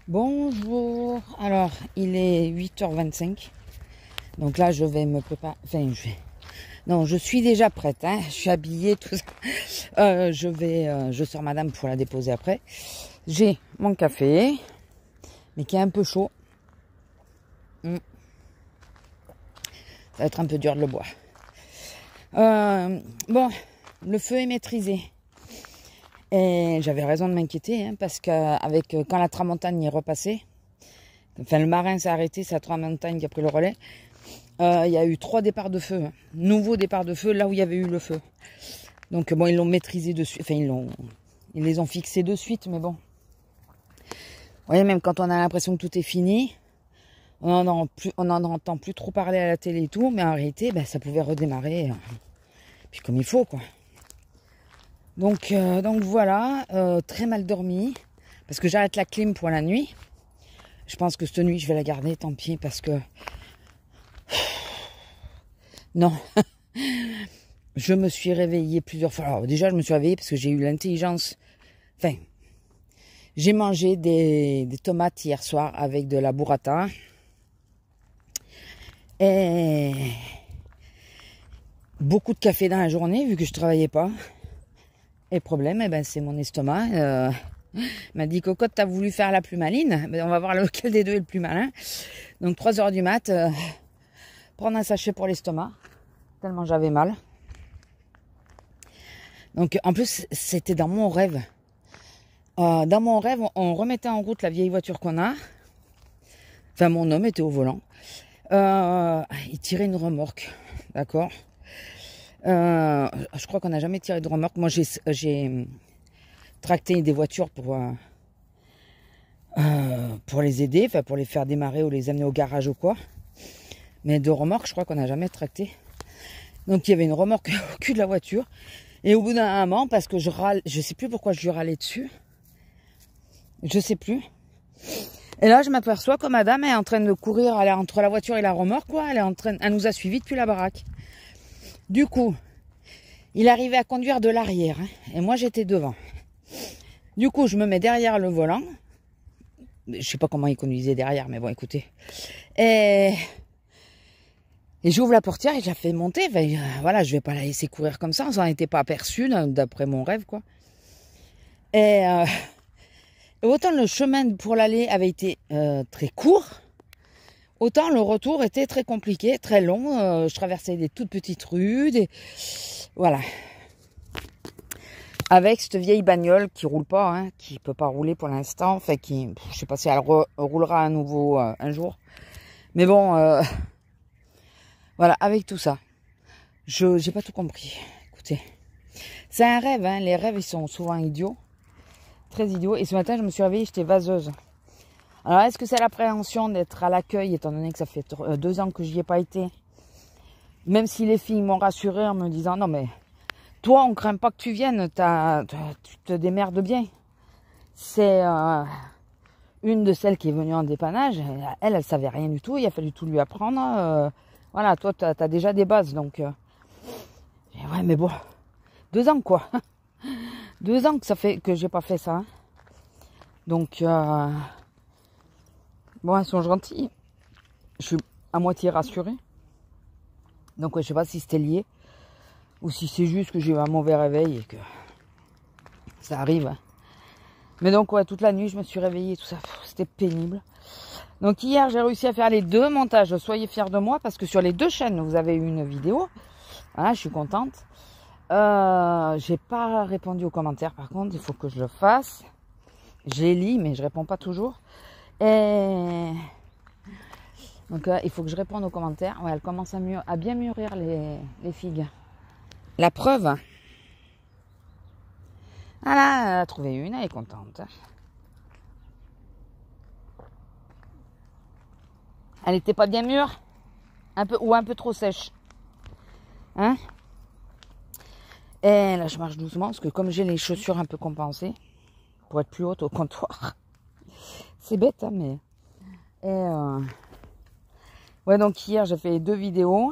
Bonjour. Alors, il est 8h25. Donc là, je vais me préparer. Enfin, non, je suis déjà prête. Hein. Je suis habillée, tout ça. Je sors madame pour la déposer après. J'ai mon café, mais qui est un peu chaud. Ça va être un peu dur de le boire. Bon, le feu est maîtrisé. Et j'avais raison de m'inquiéter, hein, parce que quand la tramontagne est repassée, enfin le marin s'est arrêté, c'est la tramontagne qui a pris le relais. Il y a eu 3 départs de feu, hein, nouveaux départs de feu là où il y avait eu le feu. Donc bon, ils l'ont maîtrisé de suite, enfin ils les ont fixés de suite, mais bon. Vous voyez, même quand on a l'impression que tout est fini, on n'en entend plus trop parler à la télé et tout, mais en réalité, ben, ça pouvait redémarrer, puis comme il faut, quoi. Donc voilà, très mal dormi, parce que j'arrête la clim pour la nuit. Je pense que cette nuit, je vais la garder, tant pis, parce que... Non. Je me suis réveillée plusieurs fois. Alors déjà, je me suis réveillée parce que j'ai eu l'intelligence... Enfin, j'ai mangé des tomates hier soir avec de la burrata. Et beaucoup de café dans la journée, vu que je travaillais pas. Et le problème, eh ben, c'est mon estomac. M'a dit, Cocotte, t'as voulu faire la plus maline. Ben, on va voir lequel des deux est le plus malin. Donc 3h du mat, prendre un sachet pour l'estomac. Tellement j'avais mal. Donc en plus, c'était dans mon rêve. Dans mon rêve, on remettait en route la vieille voiture qu'on a. Enfin, mon homme était au volant. Il tirait une remorque. D'accord. Je crois qu'on n'a jamais tiré de remorque. Moi, j'ai tracté des voitures pour les aider, enfin pour les faire démarrer ou les amener au garage ou quoi. Mais de remorque, je crois qu'on n'a jamais tracté. Donc il y avait une remorque au cul de la voiture. Et au bout d'un moment, parce que je sais plus pourquoi je lui râlais dessus. Je sais plus. Et là, je m'aperçois que madame est en train de courir, elle est entre la voiture et la remorque, quoi. Elle nous a suivis depuis la baraque. Du coup, il arrivait à conduire de l'arrière, hein, et moi j'étais devant. Du coup, je me mets derrière le volant. Je sais pas comment il conduisait derrière, mais bon, écoutez. Et j'ouvre la portière et je la fais monter. Enfin, voilà, je vais pas la laisser courir comme ça. On s'en était pas aperçu, d'après mon rêve, quoi. Et autant le chemin pour l'aller avait été très court, autant le retour était très compliqué, très long. Je traversais des toutes petites rues, voilà. Avec cette vieille bagnole qui roule pas, hein, qui peut pas rouler pour l'instant, enfin je sais pas si elle roulera à nouveau un jour. Mais bon, voilà, avec tout ça, j'ai pas tout compris. Écoutez, c'est un rêve, hein, les rêves ils sont souvent idiots, très idiots. Et ce matin je me suis réveillée, j'étais vaseuse. Alors est-ce que c'est l'appréhension d'être à l'accueil, étant donné que ça fait 2 ans que j'y ai pas été, même si les filles m'ont rassurée en me disant non mais toi, on craint pas que tu viennes, tu te démerdes bien. C'est une de celles qui est venue en dépannage. Elle savait rien du tout. Il a fallu tout lui apprendre. Voilà, toi, tu as déjà des bases. Donc, ouais, mais bon, 2 ans, quoi. 2 ans que ça fait que j'ai pas fait ça. Hein. Donc, bon, elles sont gentilles. Je suis à moitié rassurée. Donc, ouais, je sais pas si c'était lié. Ou si c'est juste que j'ai eu un mauvais réveil et que ça arrive. Mais donc, ouais, toute la nuit, je me suis réveillée, tout ça, c'était pénible. Donc, hier, j'ai réussi à faire les 2 montages. Soyez fiers de moi, parce que sur les 2 chaînes, vous avez eu une vidéo. Hein, je suis contente. J'ai pas répondu aux commentaires, par contre, il faut que je le fasse. Je les lis, mais je réponds pas toujours. Et... donc, il faut que je réponde aux commentaires. Ouais, elles commencent à bien mûrir, les figues. La preuve. Voilà, elle a trouvé une, elle est contente. Elle n'était pas bien mûre, ou un peu trop sèche. Hein? Et là, je marche doucement, parce que comme j'ai les chaussures un peu compensées, pour être plus haute au comptoir. C'est bête, hein, mais... Et ouais, donc hier, j'ai fait 2 vidéos.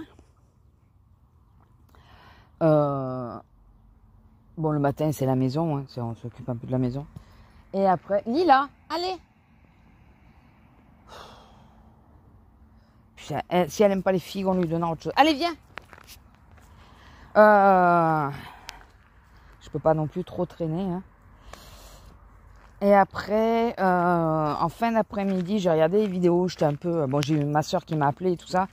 Bon, le matin, c'est la maison, hein, on s'occupe un peu de la maison. Et après, Lila, allez! si elle aime pas les figues, on lui donnera autre chose. Allez, viens. Je peux pas non plus trop traîner. Hein. Et après, en fin d'après-midi, j'ai regardé les vidéos. J'étais un peu... Bon, j'ai eu ma soeur qui m'a appelé et tout ça.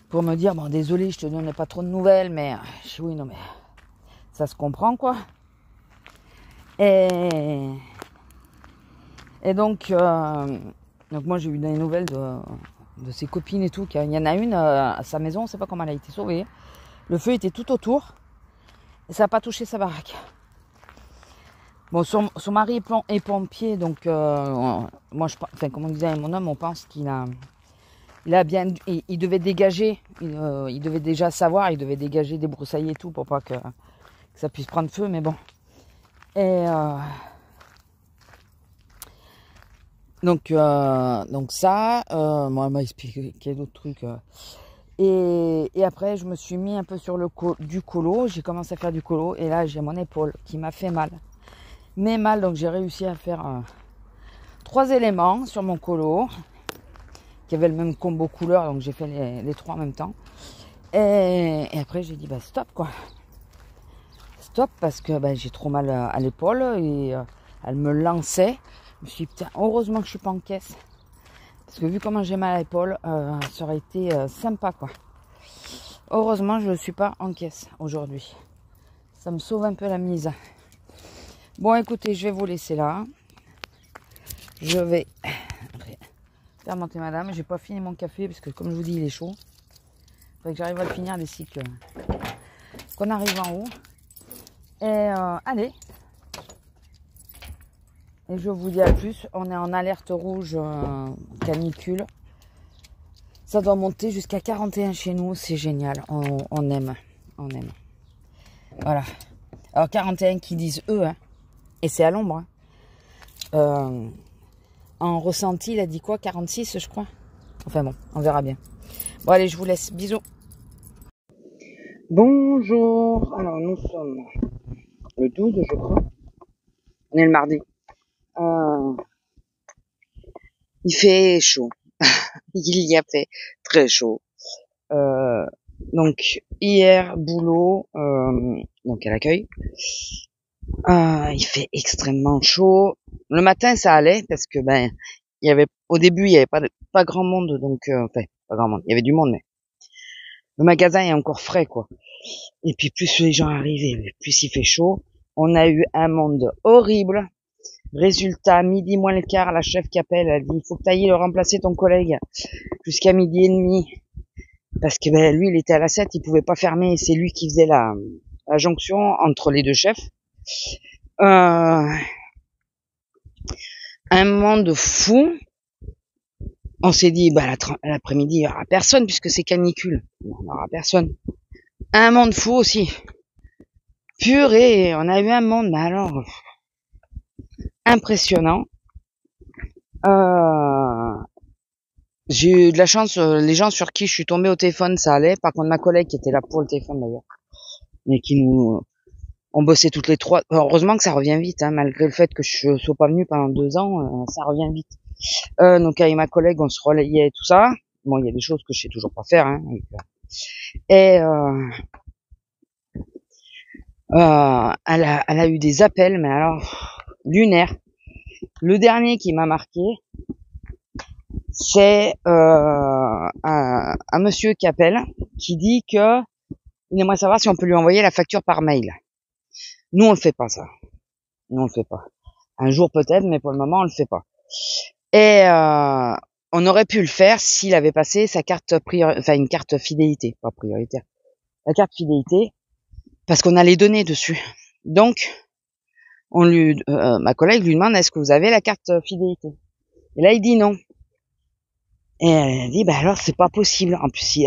Pour me dire, bon, désolé, je te donnais pas trop de nouvelles. Mais, oui, non, mais... Ça se comprend, quoi. Et donc moi, j'ai eu des nouvelles de ses copines et tout. Il y en a une à sa maison, on ne sait pas comment elle a été sauvée. Le feu était tout autour. Et ça n'a pas touché sa baraque. Bon, son mari est pompier, donc moi, comme on disait avec mon homme, on pense qu'il a bien, il devait dégager, il devait déjà savoir, il devait dégager, débroussailler et tout pour pas que ça puisse prendre feu, mais bon. Et donc ça, moi, elle m'a expliqué d'autres trucs. Et après, je me suis mis un peu sur du colo. J'ai commencé à faire du colo. Et là, j'ai mon épaule qui m'a fait mal. Mais mal, donc j'ai réussi à faire 3 éléments sur mon colo. Qui avaient le même combo couleur. Donc j'ai fait les 3 en même temps. Et après, j'ai dit, bah stop quoi. Stop parce que j'ai trop mal à l'épaule. Et elle me lançait. Je me suis dit, putain, heureusement que je suis pas en caisse. Parce que vu comment j'ai mal à l'épaule, ça aurait été sympa quoi. Heureusement, je ne suis pas en caisse aujourd'hui. Ça me sauve un peu la mise. Bon, écoutez, je vais vous laisser là. Je vais faire monter madame. J'ai pas fini mon café parce que comme je vous dis, il est chaud. Il faudrait que j'arrive à le finir d'ici qu'on arrive en haut. Et allez. Et je vous dis à plus, on est en alerte rouge canicule. Ça doit monter jusqu'à 41 chez nous, c'est génial. On aime. Voilà. Alors 41 qui disent eux, hein. Et c'est à l'ombre. Hein. En ressenti, il a dit quoi? 46 je crois. Enfin bon, on verra bien. Bon allez, je vous laisse. Bisous. Bonjour. Alors nous sommes le 12 je crois. On est le mardi. Il fait chaud. Il y a fait très chaud. Donc hier boulot, donc à l'accueil. Il fait extrêmement chaud. Le matin ça allait parce que il y avait au début il y avait pas grand monde donc enfin pas grand monde. Il y avait du monde mais le magasin est encore frais quoi. Et puis plus les gens arrivaient, plus il fait chaud. On a eu un monde horrible. Résultat, midi moins le quart, la chef qui appelle, elle dit il faut que tu ailles remplacer ton collègue jusqu'à midi et demi. Parce que lui, il était à la 7, il pouvait pas fermer, c'est lui qui faisait la jonction entre les deux chefs. Un monde fou. On s'est dit, l'après-midi, il y aura personne puisque c'est canicule. Il n'y aura personne. Un monde fou aussi. Purée, on a eu un monde, mais alors... impressionnant. J'ai eu de la chance, les gens sur qui je suis tombée au téléphone, ça allait. Par contre, ma collègue qui était là pour le téléphone d'ailleurs, mais qui on bossait toutes les 3. Heureusement que ça revient vite, hein, malgré le fait que je sois pas venue pendant 2 ans, ça revient vite. Donc avec ma collègue, on se relayait et tout ça. Bon, il y a des choses que je sais toujours pas faire, hein. Et elle a eu des appels, mais alors lunaires. Le dernier qui m'a marqué, c'est un monsieur qui appelle, qui dit que il aimerait savoir si on peut lui envoyer la facture par mail. Nous, on le fait pas, ça. Nous, on le fait pas. Un jour peut-être, mais pour le moment, on le fait pas. Et on aurait pu le faire s'il avait passé sa carte une carte fidélité, pas prioritaire. La carte fidélité, parce qu'on a les données dessus. Donc, ma collègue lui demande est-ce que vous avez la carte fidélité. Et là, il dit non. Et elle dit alors c'est pas possible. En plus,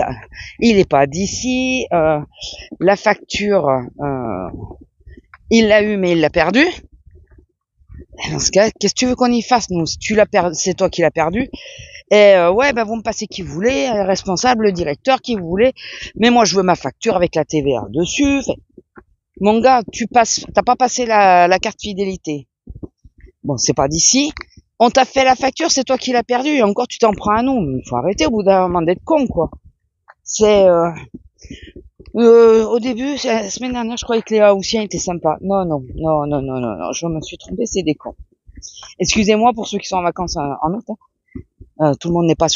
il est pas d'ici. La facture, il l'a eu mais il l'a perdu. Dans ce cas, qu'est-ce que tu veux qu'on y fasse nous? Si tu l'as perdu, c'est toi qui l'as perdu. Et vous me passez qui vous voulez, responsable, le directeur qui vous voulez. Mais moi je veux ma facture avec la TVA dessus. Mon gars, t'as pas passé la carte fidélité. Bon, c'est pas d'ici. On t'a fait la facture, c'est toi qui l'as perdue, et encore tu t'en prends à nous. Il faut arrêter au bout d'un moment d'être con, quoi. C'est au début, la semaine dernière, je croyais que les Haussiens étaient sympas. Non, non, non, non, non, non, non, je me suis trompée, c'est des cons. Excusez-moi pour ceux qui sont en vacances en août. Tout le monde n'est pas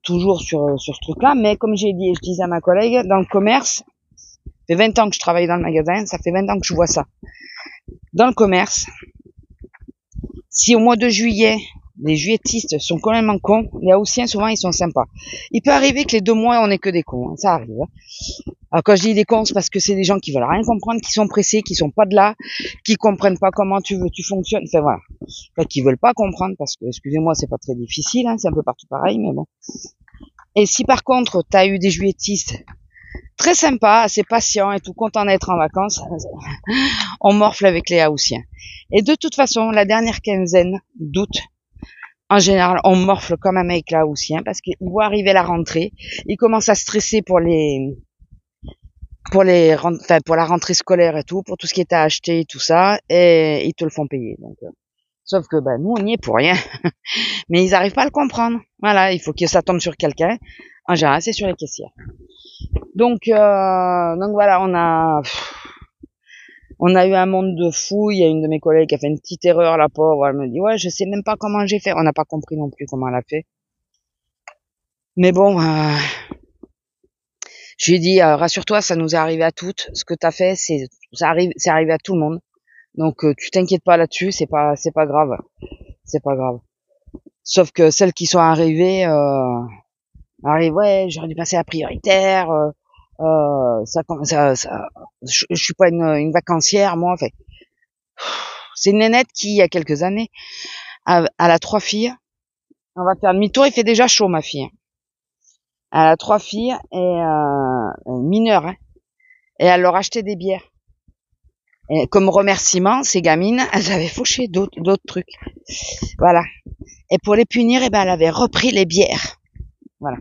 toujours sur ce truc-là, mais comme j'ai dit, je disais à ma collègue, dans le commerce, ça fait 20 ans que je travaille dans le magasin, ça fait 20 ans que je vois ça. Dans le commerce, si au mois de juillet, les juilletistes sont complètement cons, les haussiens, souvent, ils sont sympas. Il peut arriver que les 2 mois, on est que des cons, hein, ça arrive. Hein. Alors quand je dis des cons, c'est parce que c'est des gens qui veulent rien comprendre, qui sont pressés, qui sont pas de là, qui comprennent pas comment tu fonctionnes, enfin voilà. Enfin, qui veulent pas comprendre, parce que, excusez-moi, c'est pas très difficile, hein, c'est un peu partout pareil, mais bon. Et si par contre, t'as eu des juilletistes très sympas, assez patients et tout, contents d'être en vacances, on morfle avec les haussiens. Et de toute façon, la dernière quinzaine d'août, en général, on morfle quand même avec les haussiens parce qu'ils voient arriver la rentrée, ils commencent à stresser pour la rentrée scolaire et tout, pour tout ce qui est à acheter et tout ça, et ils te le font payer. Donc, sauf que nous, on y est pour rien, mais ils arrivent pas à le comprendre. Voilà, il faut que ça tombe sur quelqu'un. En général, c'est sur les caissières. Donc voilà, on a eu un monde de fou. Il y a une de mes collègues qui a fait une petite erreur, la pauvre. Elle me dit, ouais, je sais même pas comment j'ai fait. On n'a pas compris non plus comment elle a fait. Mais bon, je lui ai dit, rassure-toi, ça nous est arrivé à toutes. Ce que t'as fait, c'est arrivé à tout le monde. Donc tu t'inquiètes pas là-dessus, c'est pas grave. C'est pas grave. Sauf que celles qui sont arrivées, ouais, j'aurais dû passer à prioritaire. Je suis pas une vacancière, moi. Enfin, c'est une nénette qui, il y a quelques années, elle a 3 filles. On va faire demi-tour, il fait déjà chaud, ma fille. Elle a 3 filles et mineures, hein, et elle leur achetait des bières. Et comme remerciement, ces gamines, elles avaient fauché d'autres trucs. Voilà. Et pour les punir, elle avait repris les bières. Voilà.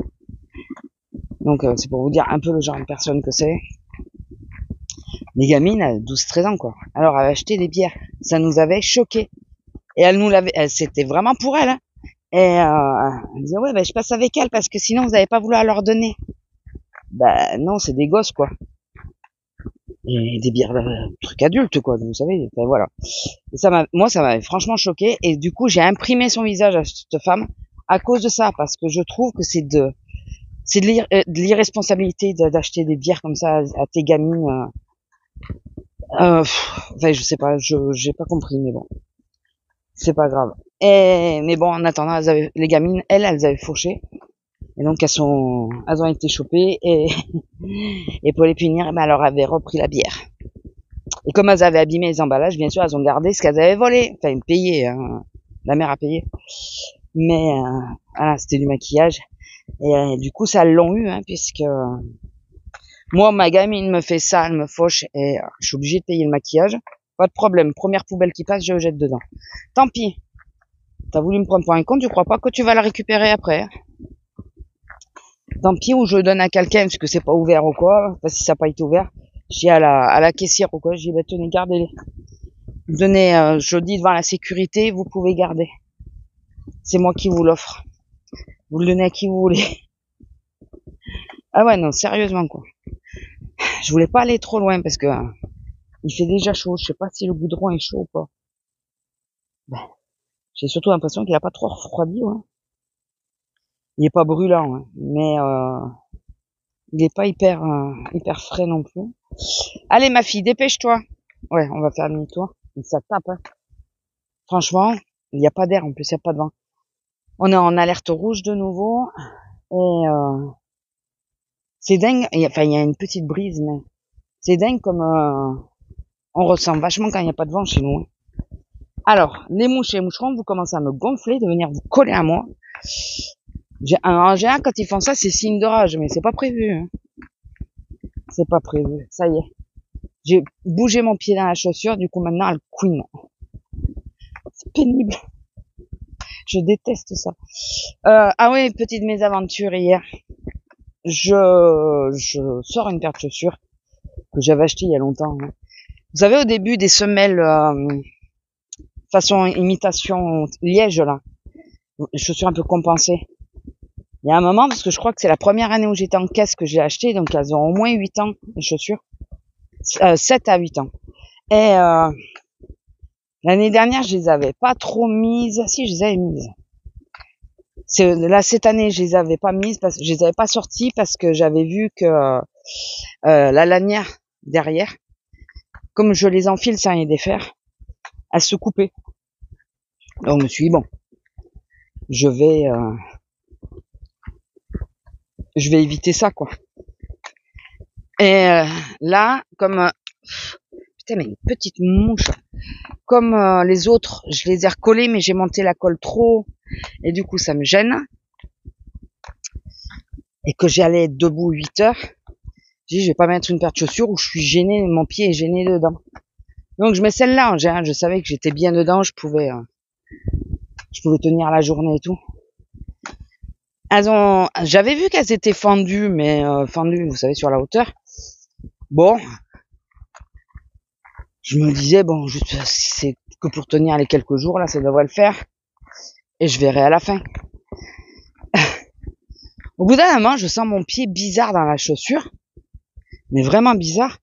Donc c'est pour vous dire un peu le genre de personne que c'est. Les gamines, 12-13 ans, quoi. Alors, elle avait acheté des bières. Ça nous avait choqués. Et c'était vraiment pour elle, hein. Et elle disait, ouais, je passe avec elle parce que sinon, vous n'avez pas voulu leur donner. Non, c'est des gosses, quoi. Et des bières, trucs adultes, quoi. Vous savez, voilà. Et moi, ça m'avait franchement choqué. Et du coup, j'ai imprimé son visage à cette femme à cause de ça. Parce que je trouve que c'est de l'irresponsabilité d'acheter des bières comme ça à tes gamines. Je sais pas, j'ai pas compris, mais bon, c'est pas grave. Mais bon, en attendant, les gamines, elles avaient fauché, et donc elles ont été chopées et pour les punir, elles leur avaient repris la bière. Et comme elles avaient abîmé les emballages, bien sûr, elles ont gardé ce qu'elles avaient volé, enfin payé, hein. La mère a payé, mais voilà, c'était du maquillage. Et du coup, ça l'ont eu, hein, puisque moi, ma gamine me fait ça, elle me fauche et je suis obligée de payer le maquillage. Pas de problème. Première poubelle qui passe, je le jette dedans. Tant pis. T'as voulu me prendre pour un con, tu crois pas que tu vas la récupérer après. Hein. Tant pis, ou je le donne à quelqu'un parce que c'est pas ouvert ou quoi. Enfin, si ça n'a pas été ouvert, je dis à la caissière ou quoi, je dis, tenez, gardez-les. Donnez, je dis devant la sécurité, vous pouvez garder. C'est moi qui vous l'offre. Vous le donnez à qui vous voulez. Ah ouais, non, sérieusement, quoi. Je voulais pas aller trop loin parce que il fait déjà chaud. Je sais pas si le goudron est chaud ou pas. J'ai surtout l'impression qu'il a pas trop refroidi. Ouais. Il est pas brûlant, hein, mais il est pas hyper frais non plus. Allez ma fille, dépêche-toi. Ouais, on va faire demi-tour. Ça tape. Hein. Franchement, il n'y a pas d'air en plus, il n'y a pas de vent. On est en alerte rouge de nouveau et c'est dingue. Il y a une petite brise, mais c'est dingue comme on ressent vachement quand il n'y a pas de vent chez nous. Hein. Alors, les mouches et les moucherons, vous commencez à me gonfler, de venir vous coller à moi. En général, quand ils font ça, c'est signe de rage, mais c'est pas prévu. Hein. C'est pas prévu. Ça y est. J'ai bougé mon pied dans la chaussure, du coup maintenant elle couine. C'est pénible. Je déteste ça. Ah oui, petite mésaventure hier. Je sors une paire de chaussures que j'avais achetée il y a longtemps. Hein. Vous savez, au début des semelles façon imitation liège, là. Les chaussures un peu compensées. Il y a un moment, parce que je crois que c'est la première année où j'étais en caisse que j'ai acheté, donc elles ont au moins 8 ans, les chaussures. 7 à 8 ans. Et l'année dernière, je les avais pas trop mises. Si, je les avais mises. Là, cette année, je les avais pas mises, parce que je les avais pas sorties parce que j'avais vu que la lanière derrière, comme je les enfile sans les défaire, elle se coupait. Donc je me suis dit, bon, je vais éviter ça, quoi. Et là, comme putain, mais une petite mouche. Comme les autres, je les ai recollés, mais j'ai monté la colle trop haut, et du coup ça me gêne. Et que j'allais être debout 8 heures, j'ai dit je vais pas mettre une paire de chaussures où je suis gênée, mon pied est gêné dedans. Donc je mets celle-là en général, je savais que j'étais bien dedans, je pouvais tenir la journée et tout. J'avais vu qu'elles étaient fendues, mais fendues, vous savez, sur la hauteur. Bon, je me disais bon, c'est que pour tenir les quelques jours là, ça devrait le faire, et je verrai à la fin. Au bout d'un moment, je sens mon pied bizarre dans la chaussure, mais vraiment bizarre.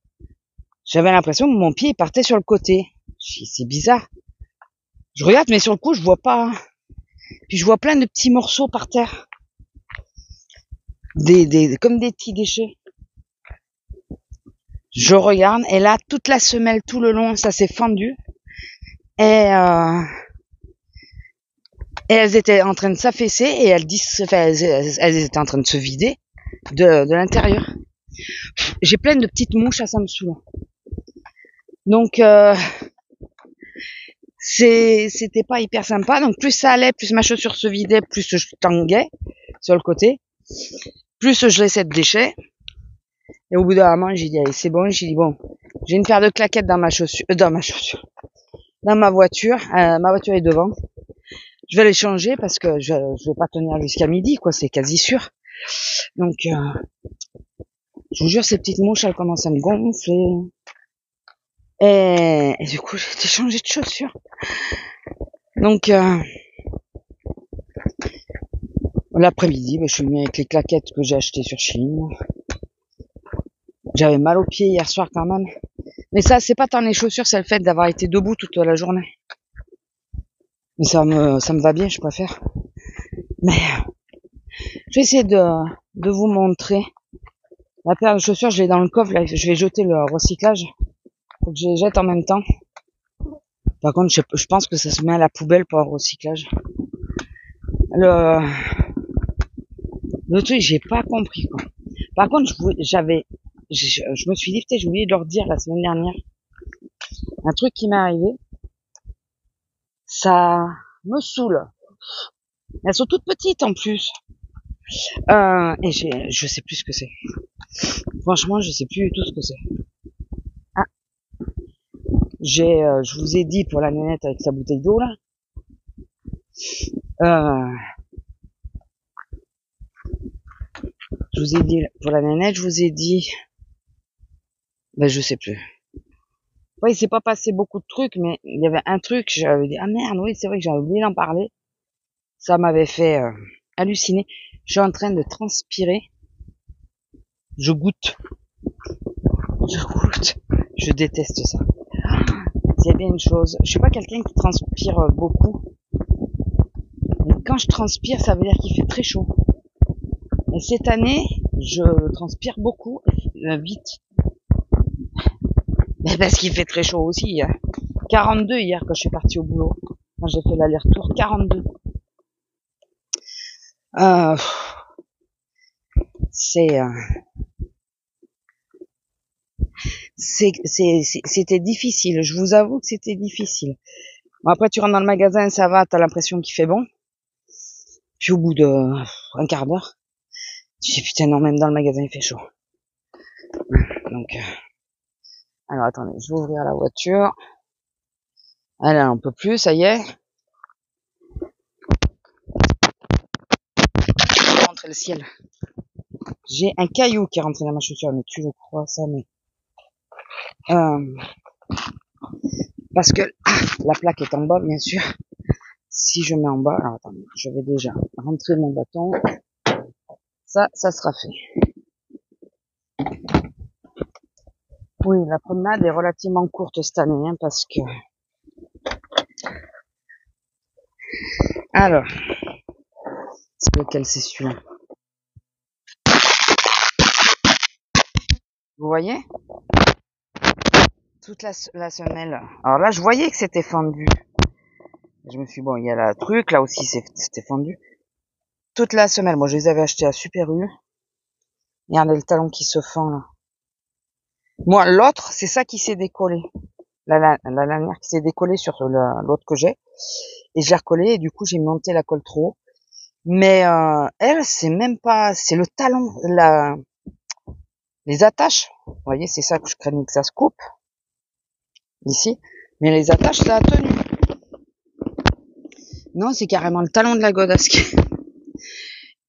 J'avais l'impression que mon pied partait sur le côté. C'est bizarre. Je regarde, mais sur le coup, je vois pas. Puis je vois plein de petits morceaux par terre, comme des petits déchets. Je regarde, et là, toute la semelle, tout le long, ça s'est fendu. Et elles étaient en train de s'affaisser, et elles étaient en train de se vider de l'intérieur. J'ai plein de petites mouches, ça me saoule. Donc c'était pas hyper sympa. Donc plus ça allait, plus ma chaussure se vidait, plus je tanguais sur le côté, plus je laissais de déchets. Et au bout d'un moment, j'ai dit allez, c'est bon. J'ai dit bon, j'ai une paire de claquettes dans ma voiture. Ma voiture est devant. Je vais les changer parce que je vais pas tenir jusqu'à midi, quoi. C'est quasi sûr. Donc je vous jure, ces petites mouches, elles commencent à me gonfler. Et du coup, j'ai été changer de chaussures. Donc l'après-midi, je suis venu avec les claquettes que j'ai achetées sur Chine. J'avais mal aux pieds hier soir quand même. Mais ça, c'est pas tant les chaussures, c'est le fait d'avoir été debout toute la journée. Mais ça me va bien, je préfère. Mais je vais essayer de vous montrer. La paire de chaussures, je l'ai dans le coffre, là, je vais jeter le recyclage. Faut que je les jette en même temps. Par contre, je pense que ça se met à la poubelle pour le recyclage. Le truc, j'ai pas compris, quoi. Par contre, je me suis dit, putain, j'ai oublié de leur dire la semaine dernière. Un truc qui m'est arrivé. Ça me saoule. Elles sont toutes petites en plus. Et je sais plus ce que c'est. Franchement, je sais plus du tout ce que c'est. Ah, je vous ai dit pour la nénette avec sa bouteille d'eau là. Je vous ai dit pour la nénette, je vous ai dit. Je sais plus. Ouais, il s'est pas passé beaucoup de trucs, mais il y avait un truc, j'avais dit ah merde, oui c'est vrai que j'avais oublié d'en parler. Ça m'avait fait halluciner. Je suis en train de transpirer. Je goûte. Je déteste ça. Il y a bien une chose. Je suis pas quelqu'un qui transpire beaucoup. Mais quand je transpire, ça veut dire qu'il fait très chaud. Et cette année, je transpire beaucoup, vite. Mais parce qu'il fait très chaud aussi. 42 hier quand je suis partie au boulot. Quand j'ai fait l'aller-retour, 42. C'était difficile. Je vous avoue que c'était difficile. Bon, après, tu rentres dans le magasin, ça va, t'as l'impression qu'il fait bon. Puis au bout de un quart d'heure, tu dis putain non, même dans le magasin il fait chaud. Donc, alors attendez, je vais ouvrir la voiture. Elle un peu plus, ça y est. Je vais rentrer le ciel. J'ai un caillou qui est rentré dans ma chaussure, mais tu le crois ça, mais Parce que la plaque est en bas, bien sûr. Si je mets en bas, alors attendez, je vais déjà rentrer mon bâton. Ça sera fait. Oui, la promenade est relativement courte cette année, hein, parce que... Alors, c'est lequel c'est celui-là? Vous voyez? Toute la semelle. Alors là, je voyais que c'était fendu. Je me suis dit, bon, il y a le truc, là aussi c'était fendu. Toute la semelle, moi je les avais achetés à Super U. Regardez le talon qui se fend là. Moi, l'autre, c'est ça qui s'est décollé. La lanière qui s'est décollée sur l'autre que j'ai. Et je l'ai recollé et du coup j'ai monté la colle trop haut. Mais elle, c'est même pas... C'est le talon, les attaches. Vous voyez, c'est ça que je craignais que ça se coupe. Ici. Mais les attaches, ça a tenu. Non, c'est carrément le talon de la godasse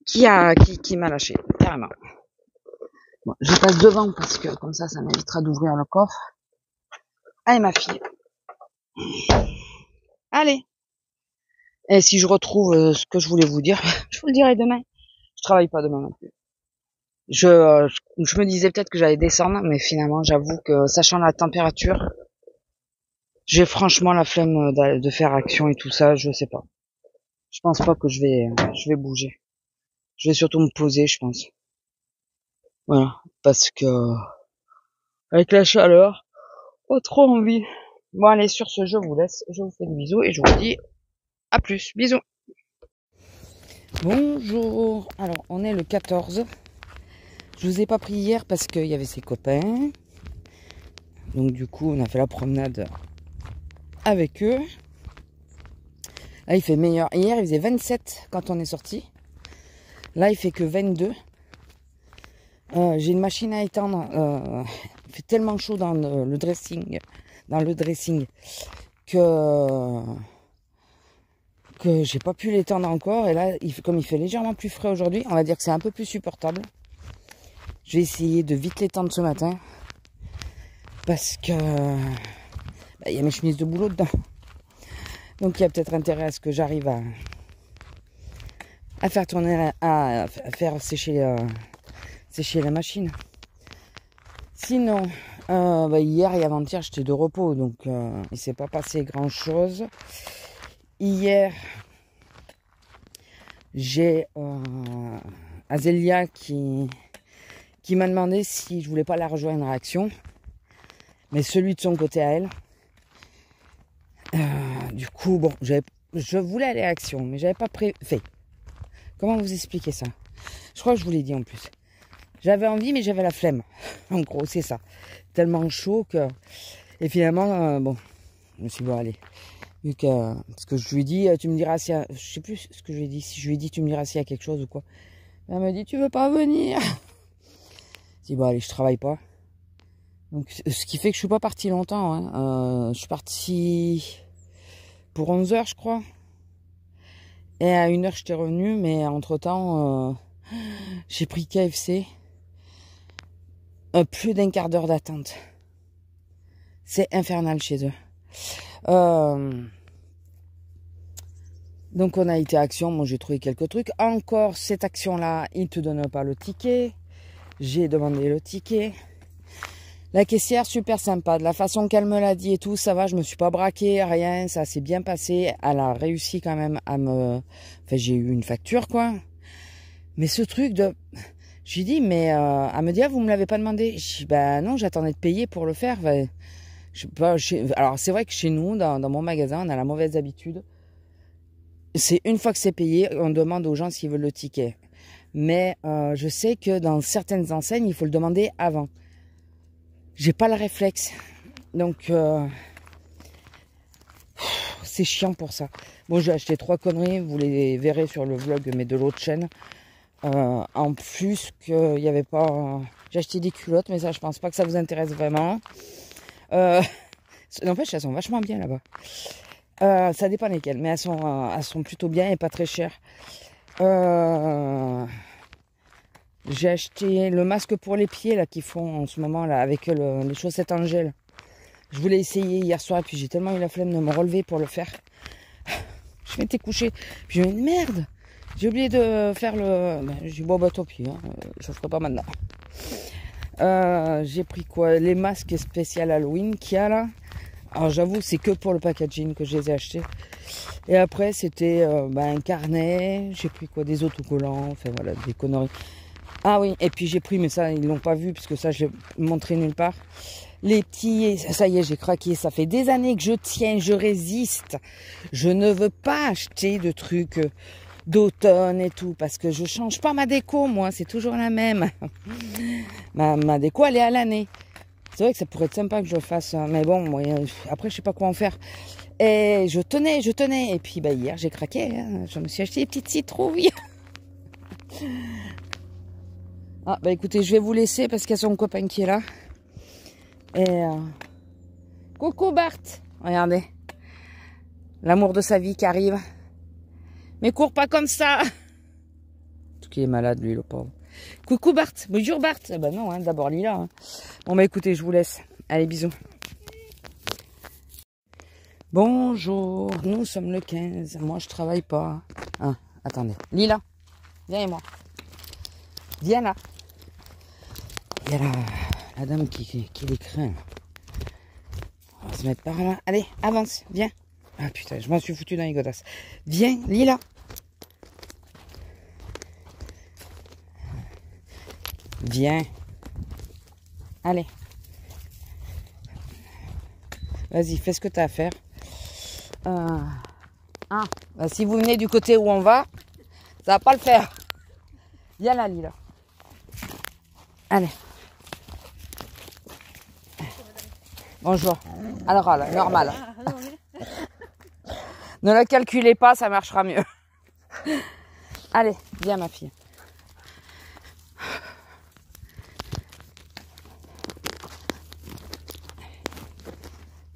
qui m'a lâché. Carrément. Bon, je passe devant parce que comme ça m'évitera d'ouvrir le coffre. Allez, ma fille. Allez. Et si je retrouve ce que je voulais vous dire, je vous le dirai demain. Je travaille pas demain non plus. Je me disais peut-être que j'allais descendre, mais finalement, j'avoue que sachant la température, j'ai franchement la flemme de faire action et tout ça, je sais pas. Je pense pas que je vais bouger. Je vais surtout me poser, je pense. Voilà. Parce que, avec la chaleur, pas trop envie. Bon, allez, sur ce, je vous laisse. Je vous fais des bisous et je vous dis à plus. Bisous. Bonjour. Alors, on est le 14. Je vous ai pas pris hier parce qu'il y avait ses copains. Donc, du coup, on a fait la promenade avec eux. Là, il fait meilleur. Hier, il faisait 27 quand on est sorti. Là, il fait que 22. J'ai une machine à étendre. Il fait tellement chaud dans le dressing, que j'ai pas pu l'étendre encore. Et là, comme il fait légèrement plus frais aujourd'hui, on va dire que c'est un peu plus supportable. Je vais essayer de vite l'étendre ce matin. Parce que il y a mes chemises de boulot dedans. Donc il y a peut-être intérêt à ce que j'arrive à faire tourner, à faire sécher la machine. Sinon, hier et avant-hier, j'étais de repos, donc il s'est pas passé grand-chose. Hier, j'ai Azélia qui m'a demandé si je voulais pas la rejoindre à Action, mais celui de son côté à elle. Du coup, bon, je voulais aller à Action, mais j'avais pas fait. Comment vous expliquer ça? Je crois que je vous l'ai dit en plus. J'avais envie, mais j'avais la flemme. En gros, c'est ça. Tellement chaud que... Et finalement, bon, je me suis dit, bon, allez. Parce que je lui dis, tu me diras si... Je sais plus ce que je lui ai dit. Si je lui ai dit, tu me diras s'il y a quelque chose ou quoi. Elle me dit, tu veux pas venir? Je dis, bon, allez, je travaille pas. Donc, ce qui fait que je suis pas partie longtemps. Hein. Je suis partie pour 11 h, je crois. Et à 1 h, j'étais revenue. Mais entre-temps, j'ai pris KFC. Plus d'un quart d'heure d'attente. C'est infernal chez eux. Donc on a été à Action. Moi j'ai trouvé quelques trucs. Encore cette action-là, ils ne te donnent pas le ticket. J'ai demandé le ticket. La caissière, super sympa. De la façon qu'elle me l'a dit et tout, ça va. Je me suis pas braquée, rien. Ça s'est bien passé. Elle a réussi quand même à me... Enfin, j'ai eu une facture, quoi. Mais ce truc de... Je lui dis, mais elle me dit, ah, vous me l'avez pas demandé. Je dis, ben non, j'attendais de payer pour le faire. Ben, alors c'est vrai que chez nous, dans mon magasin, on a la mauvaise habitude. C'est une fois que c'est payé, on demande aux gens s'ils veulent le ticket. Mais je sais que dans certaines enseignes, il faut le demander avant. J'ai pas le réflexe. Donc c'est chiant pour ça. Bon, j'ai acheté 3 conneries, vous les verrez sur le vlog, mais de l'autre chaîne. En plus qu'il n'y avait pas... J'ai acheté des culottes, mais ça, je pense pas que ça vous intéresse vraiment. N'empêche, elles sont vachement bien là-bas. Ça dépend lesquelles, mais elles sont plutôt bien et pas très chères. J'ai acheté le masque pour les pieds là qu'ils font en ce moment là avec les chaussettes en gel. Je voulais essayer hier soir, puis j'ai tellement eu la flemme de me relever pour le faire. Je m'étais couchée, puis je me dis merde, j'ai oublié de faire le... J'ai dit bon bah tant pis, hein, je ne ferai pas maintenant. J'ai pris quoi? Les masques spécial Halloween qu'il y a là. Alors j'avoue c'est que pour le packaging que je les ai achetés. Et après c'était un carnet, j'ai pris quoi? Des autocollants, enfin voilà, des conneries. Ah oui, et puis j'ai pris, mais ça ils l'ont pas vu puisque ça je l'ai montré nulle part. Les petits, ça y est, j'ai craqué. Ça fait des années que je tiens, je résiste. Je ne veux pas acheter de trucs d'automne et tout, parce que je change pas ma déco, moi, c'est toujours la même. ma déco, elle est à l'année. C'est vrai que ça pourrait être sympa que je fasse, mais bon, moi, après, je sais pas quoi en faire. Et je tenais. Et puis, hier, j'ai craqué. Hein. Je me suis acheté des petites citrouilles. Ah, écoutez, je vais vous laisser parce qu'il y a son copain qui est là. Et coucou Bart, regardez, l'amour de sa vie qui arrive. Mais cours pas comme ça. Tout qui est malade lui le pauvre. Coucou Bart, bonjour Bart. Eh ben non, hein, d'abord Lila. Hein. Bon écoutez, je vous laisse. Allez bisous. Bonjour, nous sommes le 15. Moi je travaille pas. Ah, attendez, Lila, viens et moi. Viens là. Il y a la dame qui les craint. On va se mettre par là. Allez, avance, viens. Ah putain, je m'en suis foutu dans les godasses. Viens, Lila. Viens. Allez. Vas-y, fais ce que tu as à faire. Si vous venez du côté où on va, ça va pas le faire. Viens là, Lila. Allez. Bonjour. Alors, là, normal. Ne la calculez pas, ça marchera mieux. Allez, viens ma fille.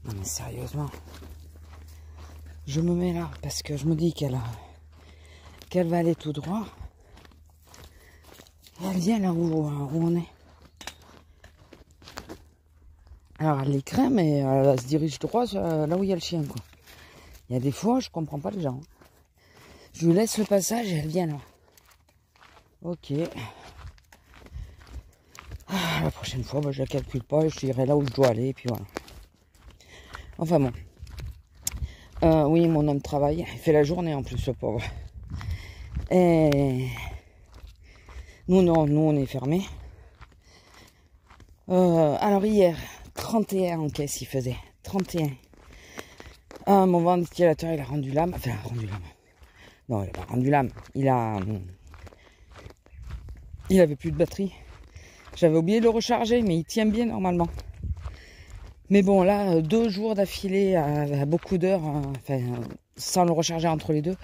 Non mais sérieusement. Je me mets là parce que je me dis qu'elle va aller tout droit. Et elle vient là où on est. Alors elle les craint, mais elle se dirige droit là où il y a le chien, quoi. Il y a des fois, je comprends pas les gens. Je lui laisse le passage et elle vient là. Ok. La prochaine fois, je la calcule pas, je irai là où je dois aller, et puis voilà. Enfin bon. Oui, mon homme travaille. Il fait la journée en plus, le pauvre. Et nous, on est fermés. Alors hier, 31 en caisse, il faisait. 31. Mon ventilateur, il a rendu l'âme. Enfin, rendu l'âme. Non, il n'a pas rendu l'âme. Il avait plus de batterie. J'avais oublié de le recharger, mais il tient bien normalement. Mais bon, là, 2 jours d'affilée à beaucoup d'heures, sans le recharger entre les deux.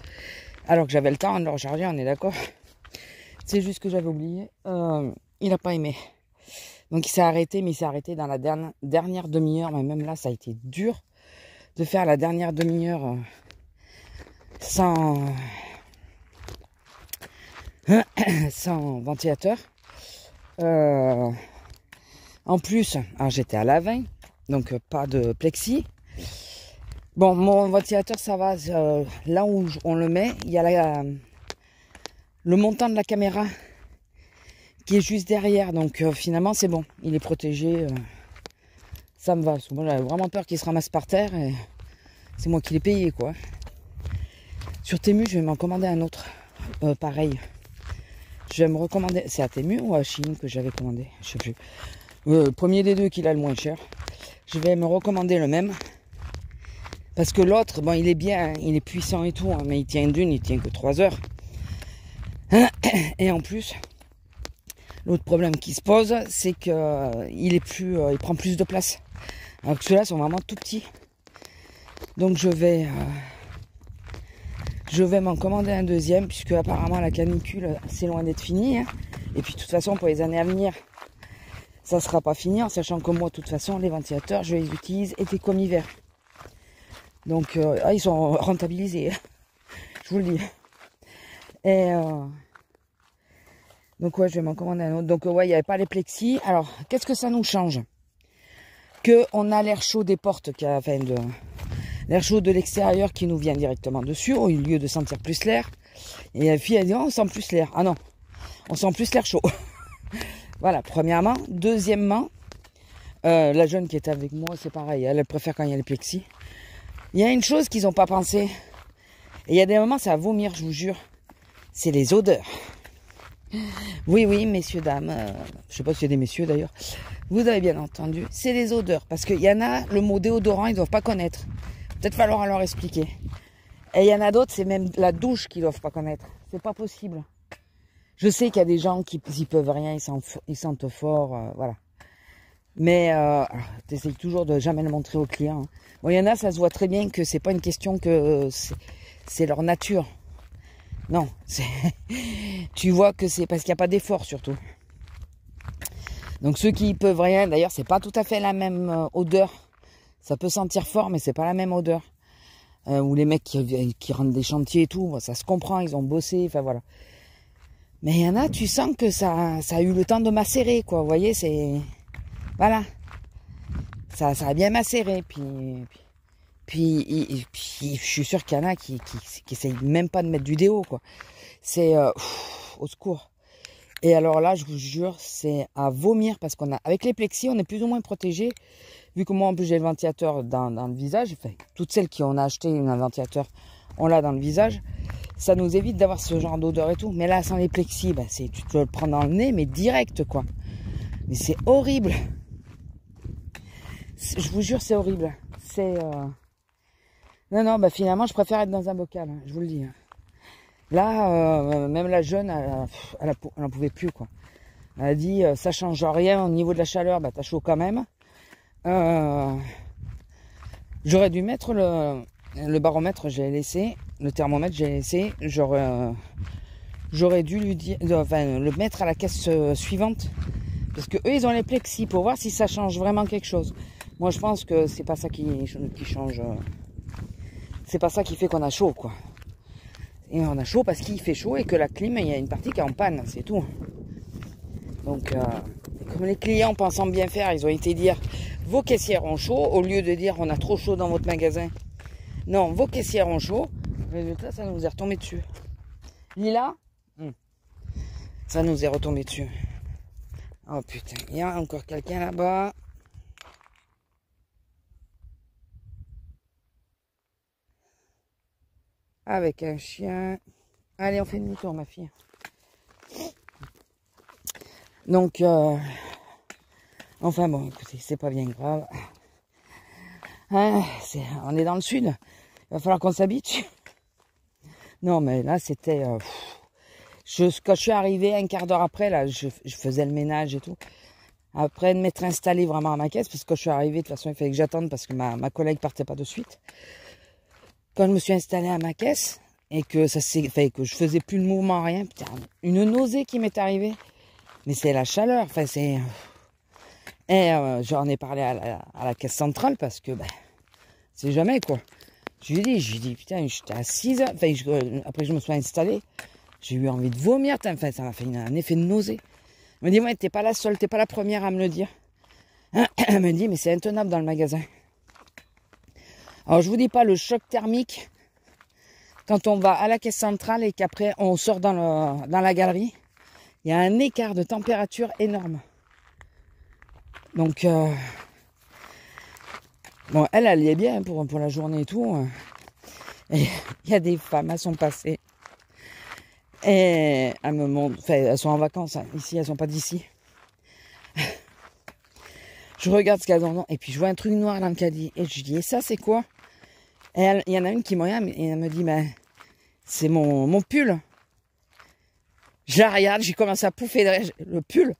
Alors que j'avais le temps de le recharger, on est d'accord. C'est juste que j'avais oublié. Il n'a pas aimé. Donc il s'est arrêté, mais il s'est arrêté dans la dernière demi-heure. Mais même là, ça a été dur de faire la dernière demi-heure sans ventilateur. En plus, j'étais à la 20, donc pas de plexi. Bon, mon ventilateur, ça va. Là où on le met, il y a le montant de la caméra qui est juste derrière. Donc finalement, c'est bon. Il est protégé. Ça me va. Parce que moi, j'avais vraiment peur qu'il se ramasse par terre. Et c'est moi qui l'ai payé, quoi. Sur Temu, je vais m'en commander un autre. Pareil. Je vais me recommander. C'est à Temu ou à Chine que j'avais commandé? Je sais plus. Le premier des deux qu'il a le moins cher. Je vais me recommander le même. Parce que l'autre, bon, il est bien, il est puissant et tout, hein, mais il tient il tient que 3 heures. Et en plus, l'autre problème qui se pose, c'est que il prend plus de place. Alors que ceux-là sont vraiment tout petits. Donc je vais m'en commander un deuxième, puisque apparemment la canicule, c'est loin d'être fini. Hein. Et puis de toute façon, pour les années à venir, ça sera pas fini, en sachant que moi, de toute façon, les ventilateurs, je les utilise été comme hiver. Donc, ils sont rentabilisés, je vous le dis. Et donc, ouais, je vais m'en commander un autre. Donc, ouais, il n'y avait pas les plexis. Alors, qu'est-ce que ça nous change? qu'on a l'air chaud des portes, enfin l'air chaud de l'extérieur qui nous vient directement dessus, au lieu de sentir plus l'air. Et la fille, elle dit, oh, on sent plus l'air. Ah non, on sent plus l'air chaud. Voilà, premièrement. Deuxièmement, la jeune qui est avec moi, c'est pareil, elle préfère quand il y a le plexi. Il y a une chose qu'ils n'ont pas pensé, et il y a des moments, ça va vomir, je vous jure, c'est les odeurs. Oui, oui, messieurs, dames, je sais pas s'il y a des messieurs d'ailleurs, vous avez bien entendu, c'est les odeurs, parce qu'il y en a, le mot déodorant, ils ne doivent pas connaître. Peut-être falloir leur expliquer. Et il y en a d'autres, c'est même la douche qu'ils ne doivent pas connaître. C'est pas possible. Je sais qu'il y a des gens qui n'y peuvent rien, ils sentent fort, voilà. Mais tu essayes toujours de jamais le montrer aux clients. Hein. Bon, il y en a, ça se voit très bien que c'est pas une question que c'est leur nature. Non, tu vois que c'est parce qu'il n'y a pas d'effort surtout. Donc ceux qui peuvent rien, d'ailleurs, c'est pas tout à fait la même odeur. Ça peut sentir fort, mais c'est pas la même odeur. Ou les mecs qui rentrent des chantiers et tout, ça se comprend, ils ont bossé, enfin voilà. Mais il y en a, tu sens que ça a eu le temps de macérer, quoi. Vous voyez, c'est... Voilà. Ça a bien macéré. Puis je suis sûr qu'il y en a qui essayent même pas de mettre du déo, quoi. C'est... au secours. Et alors là, je vous jure, c'est à vomir parce qu'on a... Avec les plexis, on est plus ou moins protégé. Vu que moi, en plus, j'ai le ventilateur dans le visage. Enfin, toutes celles qui ont acheté un ventilateur, on l'a dans le visage. Ça nous évite d'avoir ce genre d'odeur et tout. Mais là, sans les plexis, bah, tu te le prends dans le nez, mais direct, quoi. Mais c'est horrible. Je vous jure, c'est horrible. C'est... Non, non, bah finalement, je préfère être dans un bocal, hein, je vous le dis. Là, même la jeune, elle en pouvait plus, quoi. Elle a dit, ça change rien au niveau de la chaleur, bah t'as chaud quand même. J'aurais dû mettre le baromètre, j'ai laissé. Le thermomètre, j'ai laissé. J'aurais dû lui dire, enfin, le mettre à la caisse suivante. Parce que eux, ils ont les plexis pour voir si ça change vraiment quelque chose. Moi, je pense que c'est pas ça qui change. C'est pas ça qui fait qu'on a chaud, quoi. Et on a chaud parce qu'il fait chaud et que la clim, il y a une partie qui est en panne, c'est tout. Donc, comme les clients pensant bien faire, ils ont été dire vos caissières ont chaud, au lieu de dire on a trop chaud dans votre magasin. Non, vos caissières ont chaud. Résultat, ça nous est retombé dessus. Lila, ça nous est retombé dessus. Oh putain, il y a encore quelqu'un là-bas. Avec un chien. Allez, on fait demi-tour, ma fille. Donc, enfin bon, écoutez, c'est pas bien grave. Hein, on est dans le sud. Il va falloir qu'on s'habitue. Non, mais là, c'était... quand je suis arrivée un quart d'heure après, là, je faisais le ménage et tout. Après de m'être installée vraiment à ma caisse, parce que quand je suis arrivée, de toute façon, il fallait que j'attende parce que ma collègue partait pas de suite. Quand je me suis installée à ma caisse et que que je faisais plus de mouvement, rien, putain, une nausée qui m'est arrivée. Mais c'est la chaleur, enfin c'est... Et j'en ai parlé à la caisse centrale parce que, c'est jamais, quoi. Je lui ai dit, putain, j'étais assise, enfin, après je me suis installée, j'ai eu envie de vomir, enfin, ça m'a fait un effet de nausée. Elle me dit, ouais, t'es pas la seule, t'es pas la première à me le dire. Elle me dit, mais c'est intenable dans le magasin. Alors, je vous dis pas le choc thermique quand on va à la caisse centrale et qu'après on sort dans la galerie. Il y a un écart de température énorme. Donc, bon, elle y est bien pour la journée et tout. Et il y a des femmes, elles sont passées. Et elles me montrent, enfin, elles sont en vacances, hein. Ici, elles sont pas d'ici. Je regarde ce qu'elles ont, et puis je vois un truc noir dans le caddie. Et je dis, et ça, c'est quoi? Et il y en a une qui me regarde, et elle me dit, c'est mon pull. Je la regarde, j'ai commencé à pouffer derrière le pull.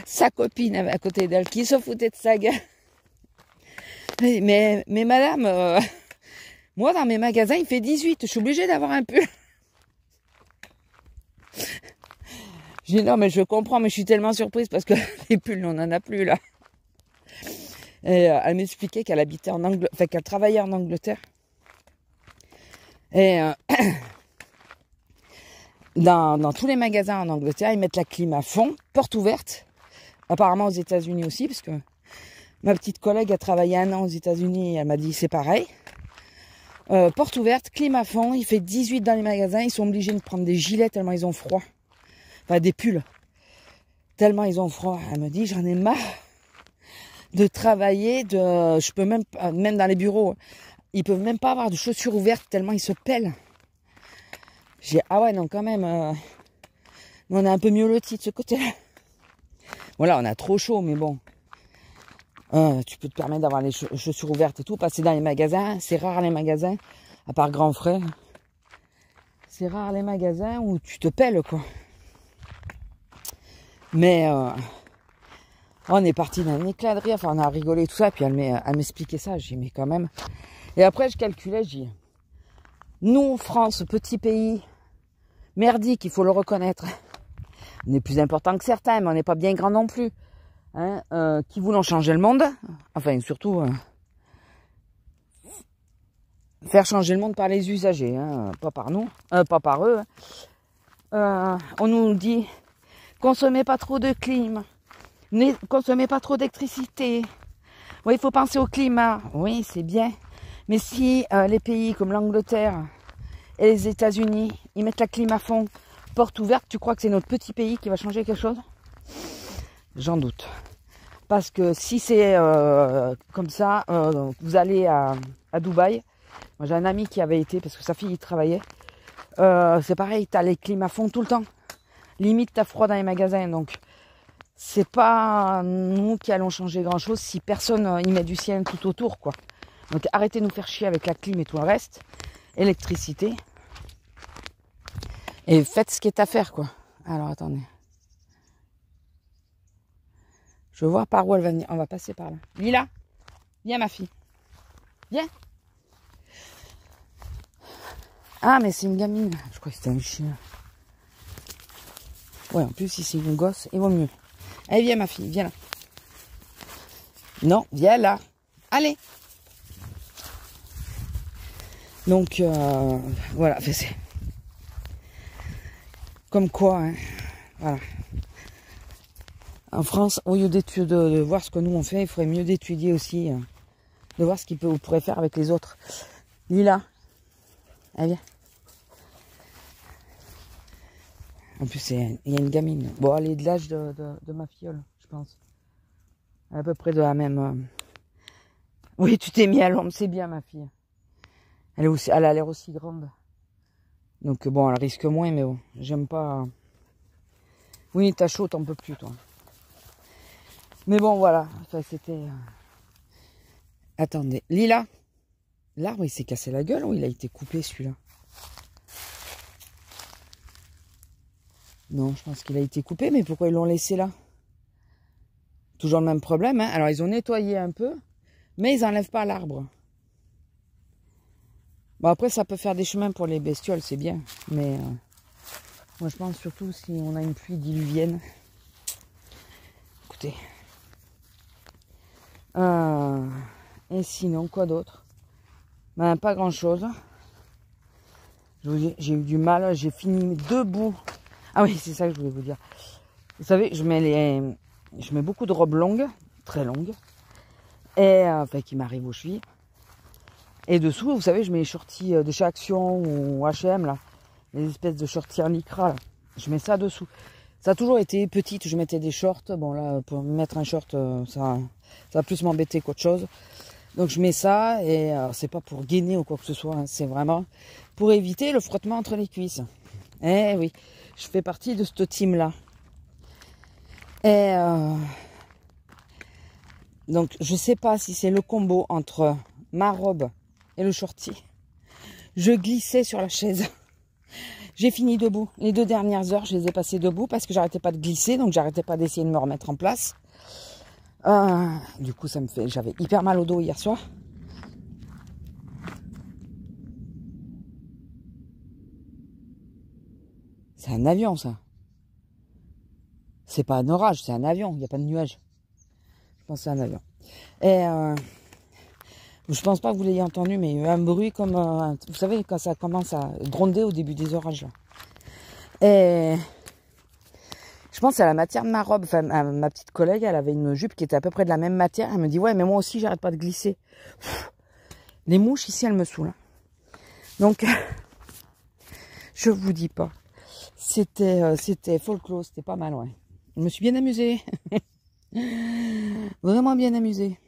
Sa copine à côté d'elle qui se foutait de sa gueule. Mais madame, moi dans mes magasins il fait 18, je suis obligée d'avoir un pull. Je dis non mais je comprends, mais je suis tellement surprise parce que les pulls on n'en a plus là. Et elle m'expliquait qu'elle habitait en Angleterre, enfin qu'elle travaillait en Angleterre. Et dans tous les magasins en Angleterre, ils mettent la clim à fond, porte ouverte, Apparemment aux États-Unis aussi, parce que ma petite collègue a travaillé 1 an aux États-Unis et elle m'a dit c'est pareil. Porte ouverte, clim à fond, il fait 18 dans les magasins, ils sont obligés de prendre des gilets tellement ils ont froid. Enfin des pulls, tellement ils ont froid. Elle me dit j'en ai marre de travailler, je peux même dans les bureaux, ils peuvent même pas avoir de chaussures ouvertes tellement ils se pèlent. J'ai ah ouais non quand même, on a un peu mieux loti de ce côté-là. Voilà, on a trop chaud mais bon. Tu peux te permettre d'avoir les chaussures ouvertes et tout, passer dans les magasins, c'est rare les magasins, à part Grand Frais. C'est rare les magasins où tu te pèles quoi. Mais on est parti d'un éclat de rire, enfin on a rigolé tout ça, puis elle m'expliquait ça, j'ai dit mais quand même. Et après je calculais, j'ai dit, nous France, petit pays, merdique, il faut le reconnaître. On est plus important que certains, mais on n'est pas bien grand non plus. Hein, qui voulons changer le monde, enfin surtout faire changer le monde par les usagers, hein, pas par nous, pas par eux. On nous dit consommez pas trop de clim, consommez pas trop d'électricité. Oui, il faut penser au climat. Oui, c'est bien. Mais si les pays comme l'Angleterre et les États-Unis, ils mettent la clim à fond, porte ouverte, tu crois que c'est notre petit pays qui va changer quelque chose? J'en doute. Parce que si c'est comme ça, vous allez à Dubaï. Moi j'ai un ami qui avait été, parce que sa fille y travaillait. C'est pareil, t'as les clims à fond tout le temps. Limite t'as froid dans les magasins. Donc c'est pas nous qui allons changer grand chose si personne y met du ciel tout autour quoi. Donc arrêtez de nous faire chier avec la clim et tout le reste. Électricité. Et faites ce qui est à faire quoi. Alors attendez. Je veux voir par où elle va venir. On va passer par là. Lila, viens ma fille. Viens. Ah mais c'est une gamine. Je crois que c'était un chien. Ouais, en plus si c'est une gosse, il vaut mieux. Allez viens ma fille, viens là. Non, viens là. Allez. Donc voilà, c'est comme quoi, hein. Voilà. En France, au lieu de voir ce que nous on fait, il faudrait mieux d'étudier aussi, de voir ce vous pourrez faire avec les autres. Lila, allez viens. En plus, il y a une gamine. Bon, elle est de l'âge de ma fiole, je pense. À peu près de la même. Oui, tu t'es mis à l'ombre, c'est bien ma fille. Elle a l'air aussi grande. Donc bon, elle risque moins, mais bon, j'aime pas. Oui, t'as chaud, t'en peux plus, toi. Mais bon, voilà. Enfin, c'était. Attendez, Lila. L'arbre, il s'est cassé la gueule ou il a été coupé celui-là? Non, je pense qu'il a été coupé, mais pourquoi ils l'ont laissé là? Toujours le même problème, hein. Alors, ils ont nettoyé un peu, mais ils n'enlèvent pas l'arbre. Bon, après, ça peut faire des chemins pour les bestioles, c'est bien. Mais moi, je pense surtout si on a une pluie diluvienne. Écoutez. Et sinon, quoi d'autre? Ben, pas grand-chose. J'ai eu du mal, j'ai fini debout. Ah oui, c'est ça que je voulais vous dire. Vous savez, je mets beaucoup de robes longues, très longues, et enfin qui m'arrivent aux chevilles. Et dessous, vous savez, je mets les shorties de chez Action ou H&M là, les espèces de shorties en lycra là. Je mets ça dessous. Ça a toujours été petite, je mettais des shorts. Bon là, pour mettre un short, ça va plus m'embêter qu'autre chose. Donc je mets ça et c'est pas pour gainer ou quoi que ce soit, hein, c'est vraiment pour éviter le frottement entre les cuisses. Eh oui, je fais partie de cette team là. Et donc je sais pas si c'est le combo entre ma robe et le shorty. Je glissais sur la chaise. J'ai fini debout. Les 2 dernières heures, je les ai passées debout parce que j'arrêtais pas de glisser, donc j'arrêtais pas d'essayer de me remettre en place. Du coup, j'avais hyper mal au dos hier soir. C'est un avion, ça. C'est pas un orage, c'est un avion. Il n'y a pas de nuages. Je pense que c'est un avion. Et je pense pas que vous l'ayez entendu, mais il y a eu un bruit comme... vous savez, quand ça commence à gronder au début des orages. Là. Et je pense que c'est la matière de ma robe. Enfin, ma petite collègue, elle avait une jupe qui était à peu près de la même matière. Elle me dit, ouais, mais moi aussi, j'arrête pas de glisser. Pff, les mouches, ici, elles me saoulent. Donc, je vous dis pas. C'était folklore, c'était pas mal, ouais. Je me suis bien amusée. Vraiment bien amusée.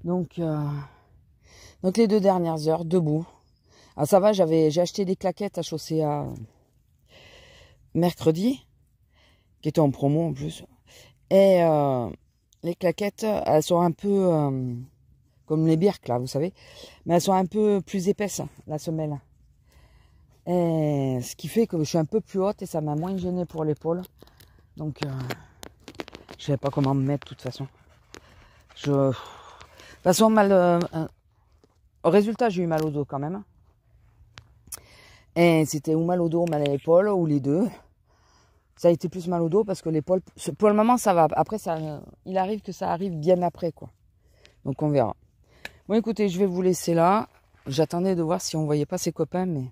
Donc les 2 dernières heures, debout. Ah, ça va, j'ai acheté des claquettes à Chaussea mercredi, qui étaient en promo en plus. Et les claquettes, elles sont un peu comme les birks, là, vous savez. Mais elles sont un peu plus épaisses, la semelle. Et ce qui fait que je suis un peu plus haute et ça m'a moins gêné pour l'épaule. Donc, je savais pas comment me mettre de toute façon. De toute façon, au résultat, j'ai eu mal au dos quand même. Et c'était ou mal au dos, ou mal à l'épaule, ou les deux. Ça a été plus mal au dos parce que l'épaule, pour le moment, ça va. Après, il arrive que ça arrive bien après, quoi. Donc, on verra. Bon, écoutez, je vais vous laisser là. J'attendais de voir si on voyait pas ses copains, mais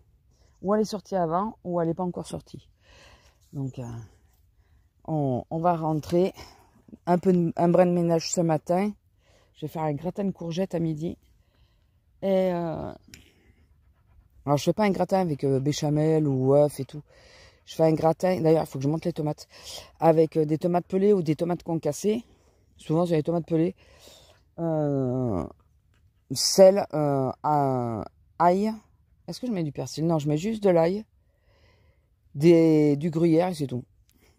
ou elle est sortie avant, ou elle n'est pas encore sortie. Donc, on va rentrer. Un brin de ménage ce matin. Je vais faire un gratin de courgettes à midi. Et alors, je fais pas un gratin avec béchamel ou œuf et tout. Je fais un gratin. D'ailleurs, il faut que je monte les tomates. Avec des tomates pelées ou des tomates concassées. Souvent, c'est des tomates pelées. Sel, ail. Est-ce que je mets du persil? Non, je mets juste de l'ail. Du gruyère et c'est tout.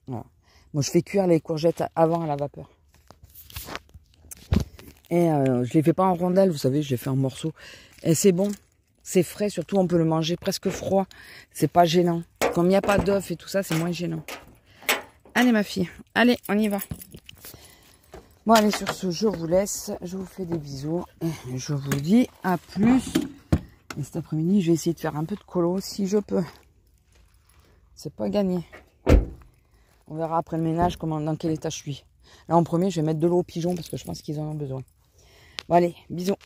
Voilà. Moi, je fais cuire les courgettes avant à la vapeur. Et je les fais pas en rondelles, vous savez, je les fais en morceaux. Et c'est bon, c'est frais, surtout on peut le manger presque froid. C'est pas gênant. Comme il n'y a pas d'œuf et tout ça, c'est moins gênant. Allez ma fille, allez, on y va. Bon, allez, sur ce, je vous laisse. Je vous fais des bisous. Et je vous dis à plus. Et cet après-midi, je vais essayer de faire un peu de colo si je peux. C'est pas gagné. On verra après le ménage dans quel état je suis. Là, en premier, je vais mettre de l'eau aux pigeons parce que je pense qu'ils en ont besoin. Bon, allez, bisous.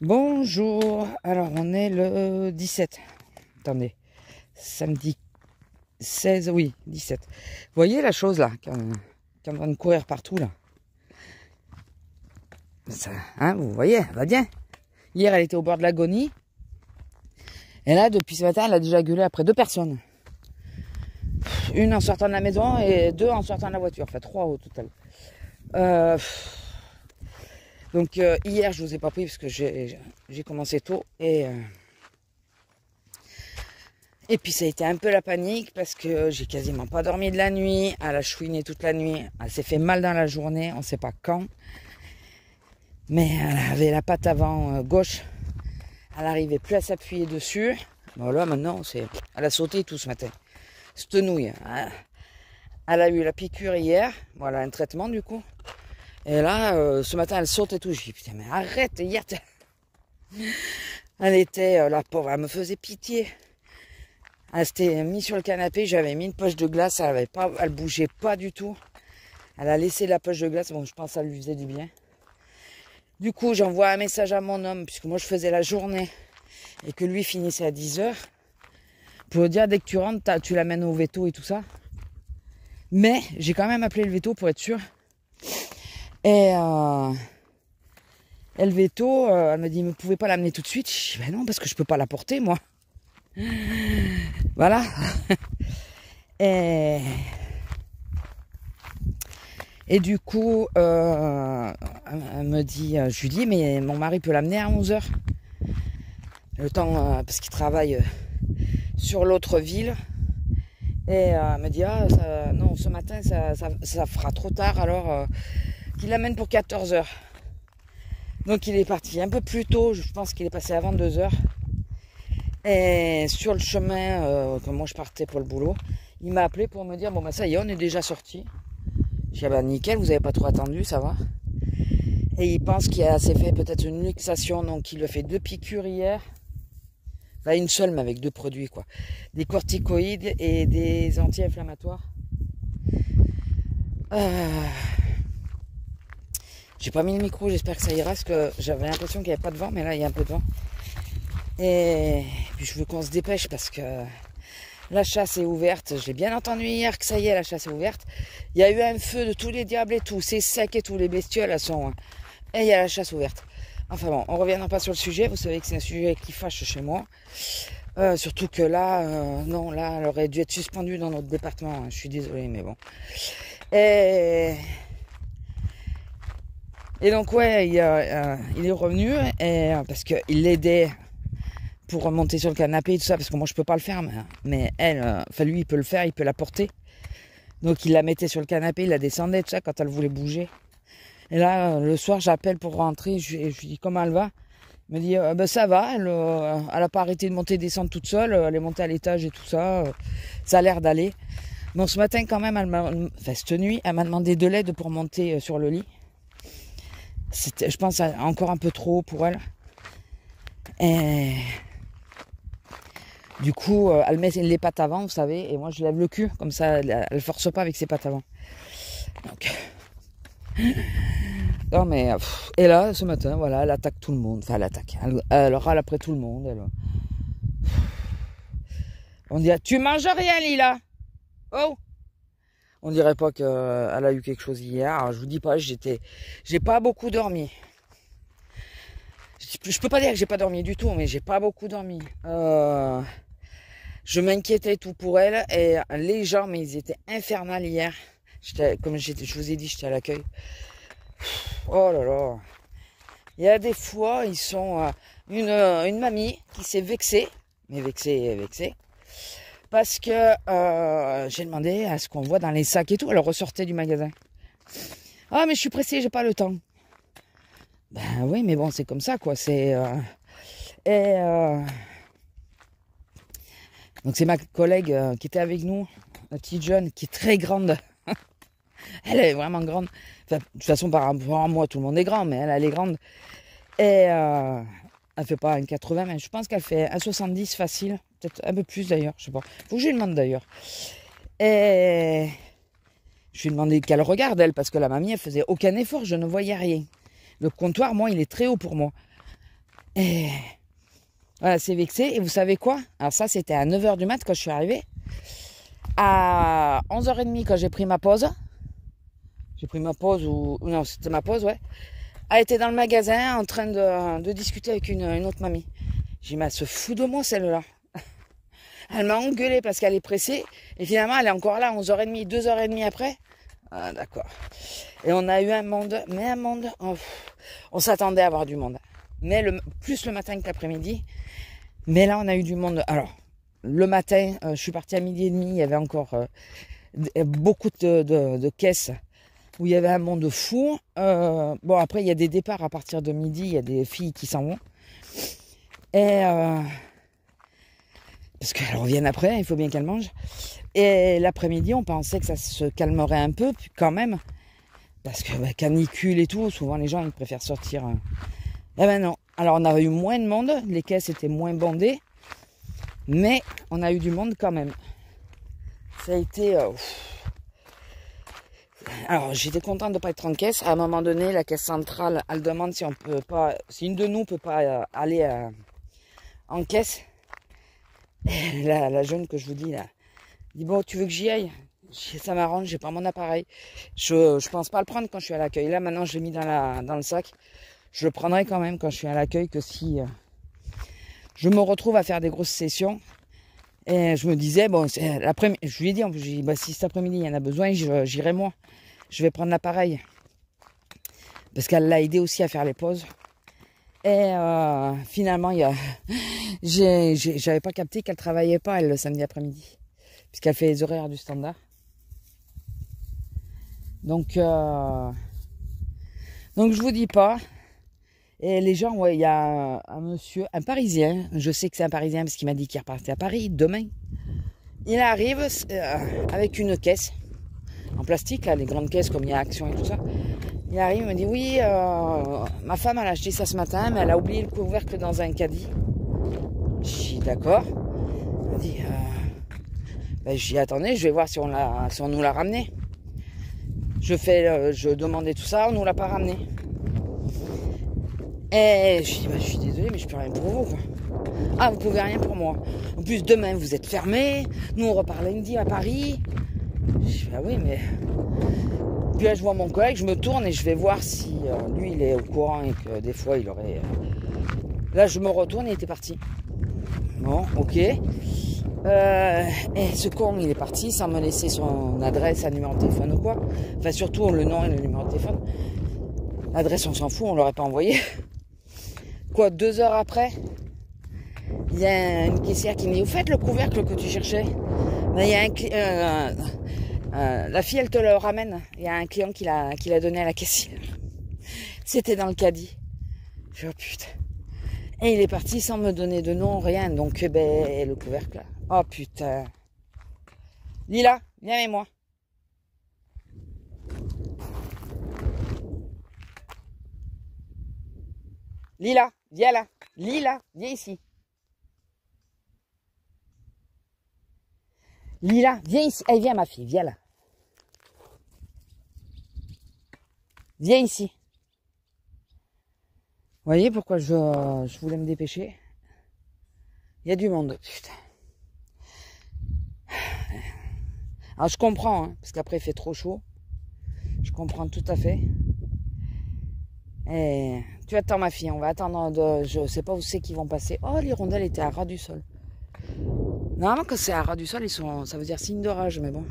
Bonjour. Alors, on est le 17. Attendez. Samedi 16, oui, 17. Vous voyez la chose là, qui est en train de courir partout là. Ça, hein, vous voyez, elle va bien. Hier, elle était au bord de l'agonie. Et là, depuis ce matin, elle a déjà gueulé après 2 personnes. Une en sortant de la maison et 2 en sortant de la voiture. Enfin, 3 au total. Donc, hier, je vous ai pas pris parce que j'ai commencé tôt. Et puis, ça a été un peu la panique parce que j'ai quasiment pas dormi de la nuit. Elle a chouiné toute la nuit. Elle s'est fait mal dans la journée. On ne sait pas quand. Mais elle avait la patte avant gauche. Elle n'arrivait plus à s'appuyer dessus. Bon, là, maintenant, elle a sauté tout ce matin. Cette nouille. Hein. Elle a eu la piqûre hier. Voilà, un traitement du coup. Et là, ce matin, elle saute et tout. Je dis, putain, mais arrête, hier, elle était, la pauvre, elle me faisait pitié. Elle s'était mise sur le canapé, j'avais mis une poche de glace, elle bougeait pas du tout. Elle a laissé la poche de glace, bon, je pense que ça lui faisait du bien. Du coup, j'envoie un message à mon homme, puisque moi, je faisais la journée, et que lui finissait à 10h. Pour dire, dès que tu rentres, tu l'amènes au veto et tout ça. Mais j'ai quand même appelé le veto pour être sûr. Et le veto, elle me dit, ne pouvez pas l'amener tout de suite. Je dis, ben non, parce que je peux pas la porter, moi. Voilà. Et du coup, elle me dit, je lui dis, mais mon mari peut l'amener à 11h. Le temps, parce qu'il travaille sur l'autre ville. Et elle me dit, non, ce matin, ça fera trop tard, alors qu'il l'amène pour 14h. Donc il est parti un peu plus tôt, je pense qu'il est passé avant 2h. Et sur le chemin, quand moi je partais pour le boulot, il m'a appelé pour me dire, bon bah ça y est, on est déjà sorti. J'ai dit, bah nickel, vous n'avez pas trop attendu, ça va. Et il pense qu'il s'est fait peut-être une luxation, donc il lui a fait 2 piqûres hier. Enfin, une seule, mais avec 2 produits, quoi. Des corticoïdes et des anti-inflammatoires. J'ai pas mis le micro, j'espère que ça ira, parce que j'avais l'impression qu'il n'y avait pas de vent, mais là, il y a un peu de vent. Et puis, je veux qu'on se dépêche, parce que La chasse est ouverte. J'ai bien entendu hier que ça y est, la chasse est ouverte. Il y a eu un feu de tous les diables et tout. C'est sec et tout. Les bestioles, elles sont... Et il y a la chasse ouverte. Enfin bon, on ne reviendra pas sur le sujet. Vous savez que c'est un sujet qui fâche chez moi. Surtout que là, non, là, elle aurait dû être suspendue dans notre département. Je suis désolée, mais bon. Et donc, ouais, il est revenu parce qu'il l'aidait pour monter sur le canapé et tout ça, parce que moi, je peux pas le faire. Mais elle, enfin, lui, il peut le faire, il peut la porter. Donc, il la mettait sur le canapé, il la descendait, tout ça, quand elle voulait bouger. Et là, le soir, j'appelle pour rentrer, je lui dis comment elle va. Elle me dit, ben, ça va, elle a pas arrêté de monter et descendre toute seule, elle est montée à l'étage et tout ça, ça a l'air d'aller. Bon, ce matin, quand même, cette nuit, elle m'a demandé de l'aide pour monter sur le lit. C'était, je pense, encore un peu trop haut pour elle. Et du coup, elle met les pattes avant, vous savez, et moi, je lève le cul, comme ça, elle force pas avec ses pattes avant. Donc... Non mais et là ce matin voilà elle attaque tout le monde, enfin elle attaque, elle râle après tout le monde. On dit tu manges rien Lila, oh on dirait pas qu'elle a eu quelque chose hier. Alors, je vous dis pas, j'ai pas beaucoup dormi. Je peux pas dire que j'ai pas dormi du tout, mais j'ai pas beaucoup dormi. Je m'inquiétais tout pour elle et les gens mais ils étaient infernales hier. Comme je vous ai dit, j'étais à l'accueil. Oh là là. Il y a des fois, ils sont... une mamie qui s'est vexée. Mais vexée. Parce que j'ai demandé à ce qu'on voit dans les sacs et tout. Elle ressortait du magasin. Ah, mais je suis pressée, j'ai pas le temps. Ben oui, mais bon, c'est comme ça, quoi. Donc c'est ma collègue qui était avec nous. La petite jeune qui est très grande. Elle est vraiment grande. Enfin, de toute façon, par rapport à moi, tout le monde est grand, mais elle est grande. Et elle fait pas 1,80, mais je pense qu'elle fait 1,70 facile. Peut-être un peu plus d'ailleurs, je sais pas. Faut que je lui demande d'ailleurs. Et je lui ai demandé qu'elle regarde, elle, parce que la mamie, elle faisait aucun effort, je ne voyais rien. Le comptoir, moi, il est très haut pour moi. Et voilà, c'est vexé. Et vous savez quoi? Alors ça, c'était à 9h du mat quand je suis arrivée. À 11h30, quand j'ai pris ma pause, non, c'était ma pause, ouais. Elle était dans le magasin en train de discuter avec une autre mamie. J'ai dit, mais elle se fout de moi, celle-là. Elle m'a engueulée parce qu'elle est pressée. Et finalement, elle est encore là, 11h30, 2h30 après. Ah, d'accord. Et on a eu un monde, on s'attendait à avoir du monde. Mais plus le matin que l'après-midi. Mais là, on a eu du monde. Alors, le matin, je suis partie à 12h30, il y avait encore beaucoup de caisses où il y avait un monde fou. Bon, après, il y a des départs à partir de midi, il y a des filles qui s'en vont. Et parce qu'elles reviennent après, il faut bien qu'elles mangent. Et l'après-midi, on pensait que ça se calmerait un peu, quand même. Parce que canicule et tout, souvent les gens, ils préfèrent sortir. Eh ben non. Alors, on a eu moins de monde, les caisses étaient moins bondées. Mais on a eu du monde quand même. Ça a été... Alors, j'étais contente de ne pas être en caisse. À un moment donné, la caisse centrale, elle demande si on peut pas... Si une de nous peut pas aller en caisse. Et la jeune que je vous dis, là, dit, bon, tu veux que j'y aille? Ça m'arrange, j'ai pas mon appareil. Je pense pas le prendre quand je suis à l'accueil. Là, maintenant, je l'ai mis dans le sac. Je le prendrai quand même quand je suis à l'accueil, que si... je me retrouve à faire des grosses sessions. Et je me disais, bon, je lui ai dit, si cet après-midi il y en a besoin, j'irai moi. Je vais prendre l'appareil. Parce qu'elle l'a aidé aussi à faire les pauses. Et finalement, j'avais pas capté qu'elle travaillait pas, elle, le samedi après-midi. Puisqu'elle fait les horaires du standard. Donc je vous dis pas. Et les gens, ouais, il y a un monsieur, un Parisien, je sais que c'est un Parisien parce qu'il m'a dit qu'il repartait à Paris demain. Il arrive avec une caisse en plastique, là, les grandes caisses comme il y a Action et tout ça. Il arrive, il me dit, oui, ma femme, elle a acheté ça ce matin, mais elle a oublié le couvercle dans un caddie. J'ai dit, d'accord. Il m'a dit, j'ai dit, attendez, je vais voir si on nous l'a ramené. Je demandais tout ça, on nous l'a pas ramené. Et je dis, je suis désolée, mais je peux rien pour vous, quoi. Ah, vous pouvez rien pour moi. En plus, demain, vous êtes fermés. Nous, on repart lundi à Paris. Je fais, ah oui, mais... Puis là, je vois mon collègue, je me tourne et je vais voir si lui, il est au courant et que des fois, il aurait... Là, je me retourne, il était parti. Bon, ok. Et ce con, il est parti sans me laisser son adresse, un numéro de téléphone ou quoi. Enfin, surtout le nom et le numéro de téléphone. L'adresse, on s'en fout, on l'aurait pas envoyé. Quoi, 2 heures après, il y a une caissière qui me dit, vous faites le couvercle que tu cherchais? Mais il y a la fille, elle te le ramène. Il y a un client qui l'a donné à la caissière. C'était dans le caddie. Je dis, oh putain. Et il est parti sans me donner de nom, rien. Donc, ben, le couvercle, là. Oh putain. Lila, viens avec moi. Lila, viens là. Lila, viens ici. Lila, viens ici. Allez, viens ma fille, viens là. Viens ici. Vous voyez pourquoi je voulais me dépêcher? Il y a du monde, putain. Alors je comprends, hein, parce qu'après il fait trop chaud. Je comprends tout à fait. Et tu attends ma fille, on va attendre, je sais pas où c'est qu'ils vont passer. Oh, l'hirondelle était à ras du sol. Normalement quand c'est à ras du sol, ça veut dire signe de rage, mais bon.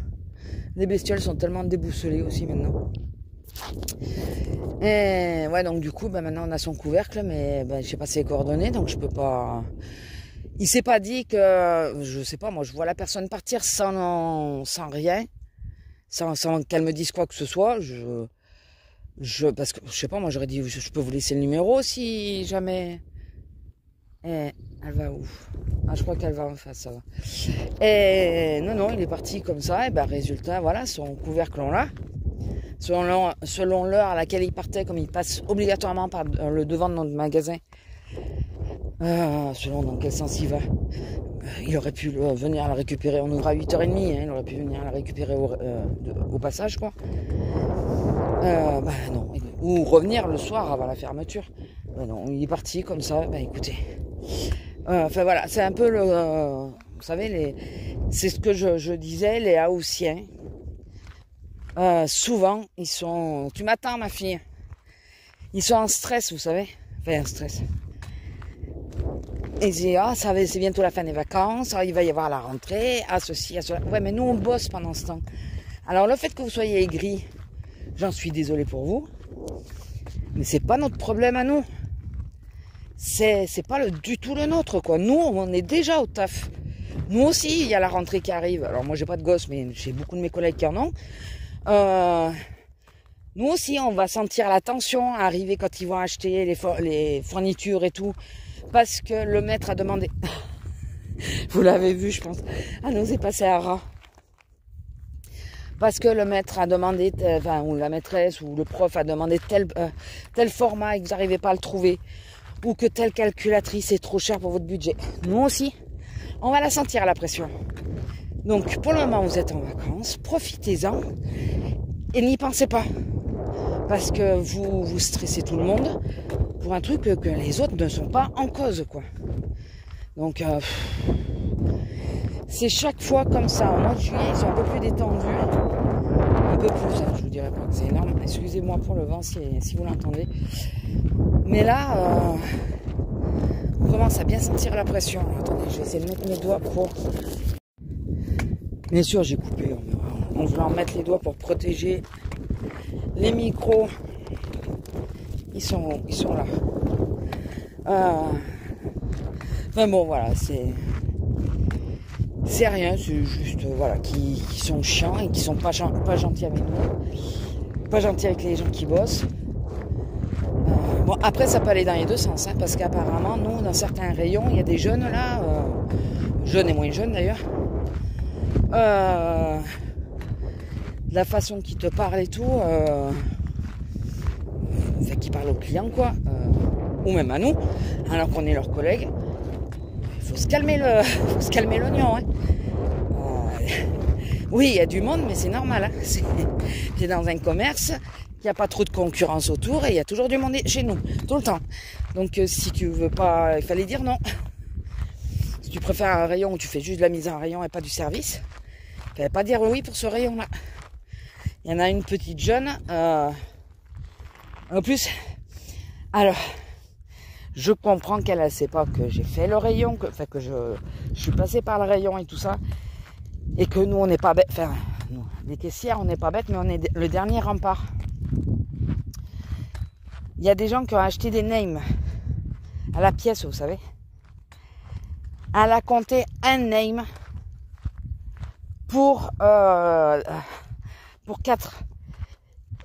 Les bestioles sont tellement déboussolées aussi maintenant. Et ouais, donc du coup, ben, maintenant on a son couvercle, mais ben, je sais pas ses coordonnées, donc je peux pas... Il s'est pas dit que, je sais pas, moi je vois la personne partir sans rien, sans qu'elle me dise quoi que ce soit, parce que je sais pas, moi j'aurais dit, je peux vous laisser le numéro si jamais... Et elle va où? Ah, je crois qu'elle va en face, ça va. Et non, il est parti comme ça, et ben résultat, voilà, son couvercle on l'a. Selon l'heure à laquelle il partait, comme il passe obligatoirement par le devant de notre magasin, selon dans quel sens il va, il aurait pu venir la récupérer. On ouvre à 8h30, hein, il aurait pu venir la récupérer au passage, quoi. Bah non, ou revenir le soir avant la fermeture. Bah non, il est parti comme ça. Bah écoutez, enfin voilà, c'est un peu le, vous savez, c'est ce que je disais, les Haussiens. Souvent, ils sont... Tu m'attends, ma fille? Ils sont en stress, vous savez. Enfin, en stress. Et ils disent, ah, c'est bientôt la fin des vacances, il va y avoir la rentrée, ah, ceci, ah, cela. Ouais, mais nous, on bosse pendant ce temps. Alors, le fait que vous soyez aigris, j'en suis désolée pour vous. Mais c'est pas notre problème à nous. C'est pas du tout le nôtre, quoi. Nous, on est déjà au taf. Nous aussi, il y a la rentrée qui arrive. Alors, moi, j'ai pas de gosse, mais j'ai beaucoup de mes collègues qui en ont. Nous aussi on va sentir la tension arriver quand ils vont acheter les fournitures et tout, parce que le maître a demandé, vous l'avez vu je pense, ah non c'est passé à ras, parce que le maître a demandé, enfin ou la maîtresse ou le prof a demandé tel format et que vous n'arrivez pas à le trouver, ou que telle calculatrice est trop chère pour votre budget. Nous aussi on va la sentir la pression. Donc pour le moment vous êtes en vacances, profitez-en et n'y pensez pas. Parce que vous stressez tout le monde pour un truc que les autres ne sont pas en cause, quoi. Donc c'est chaque fois comme ça. Au mois de juillet, ils sont un peu plus détendus. Un peu plus, hein, je vous dirais pas que c'est énorme. Excusez-moi pour le vent si vous l'entendez. Mais là, on commence à bien sentir la pression. Attendez, je vais essayer de mettre mes doigts pour... Bien sûr, j'ai coupé. On voulait en mettre les doigts pour protéger les micros. Ils sont là. Enfin bon, voilà, c'est rien, c'est juste, voilà, qui sont chiants et qui sont pas gentils avec nous. Pas gentils avec les gens qui bossent. Bon, après, ça peut aller dans les deux sens, hein, parce qu'apparemment, nous, dans certains rayons, il y a des jeunes là, jeunes et moins jeunes d'ailleurs, la façon qu'ils te parlent et tout, enfin, qu'ils parlent aux clients, quoi, ou même à nous, alors qu'on est leurs collègues. Il faut se calmer l'oignon, hein. Oui, il y a du monde, mais c'est normal, hein. C'est dans un commerce, il n'y a pas trop de concurrence autour et il y a toujours du monde chez nous, tout le temps. Donc si tu veux pas, il fallait dire non. Si tu préfères un rayon où tu fais juste de la mise en rayon et pas du service, tu vas pas dire oui pour ce rayon-là. Il y en a une petite jeune. En plus, alors, je comprends qu'elle ne sait pas que j'ai fait le rayon, que je suis passé par le rayon et tout ça. Et que nous, on n'est pas bêtes. Enfin, nous, les caissières, on n'est pas bêtes, mais on est le dernier rempart. Il y a des gens qui ont acheté des names à la pièce, vous savez. Elle a compté un name pour 4.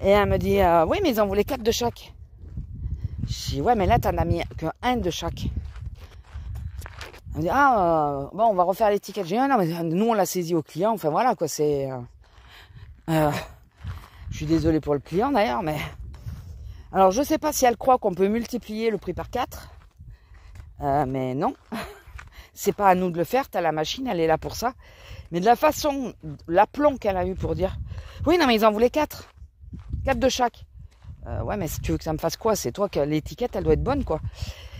Et elle me dit, oui, mais ils en voulaient 4 de chaque. Je dis, ouais, mais là, t'en as mis que 1 de chaque. Elle me dit, bon, on va refaire l'étiquette. J'ai dit, non, mais nous, on l'a saisi au client. Enfin, voilà, quoi, c'est... je suis désolée pour le client, d'ailleurs, mais... Alors, je sais pas si elle croit qu'on peut multiplier le prix par 4. Mais non. C'est pas à nous de le faire. T'as la machine, elle est là pour ça. Mais de la façon, l'aplomb qu'elle a eu pour dire, oui, non, mais ils en voulaient 4. 4 de chaque. Ouais, mais si tu veux que ça me fasse quoi? C'est toi que l'étiquette, elle doit être bonne, quoi.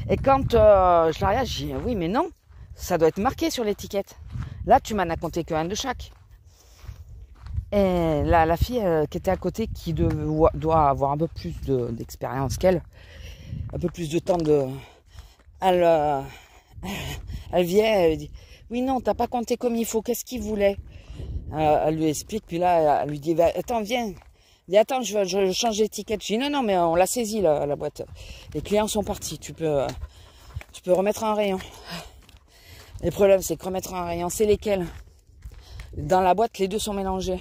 Et quand je la regarde, je dis, oui, mais non. Ça doit être marqué sur l'étiquette. Là, tu m'en as compté que 1 de chaque. Et la fille qui était à côté, qui doit avoir un peu plus d'expérience qu'elle, un peu plus de temps de... Elle vient, elle dit, oui, non, t'as pas compté comme il faut, qu'est-ce qu'il voulait? Elle lui explique, puis là, elle lui dit, bah, attends, viens. Elle dit, attends, je change l'étiquette. Je dis, non, mais on l'a saisie, la boîte. Les clients sont partis, tu peux remettre un rayon. Le problème, c'est que remettre un rayon, c'est lesquels? Dans la boîte, les deux sont mélangés.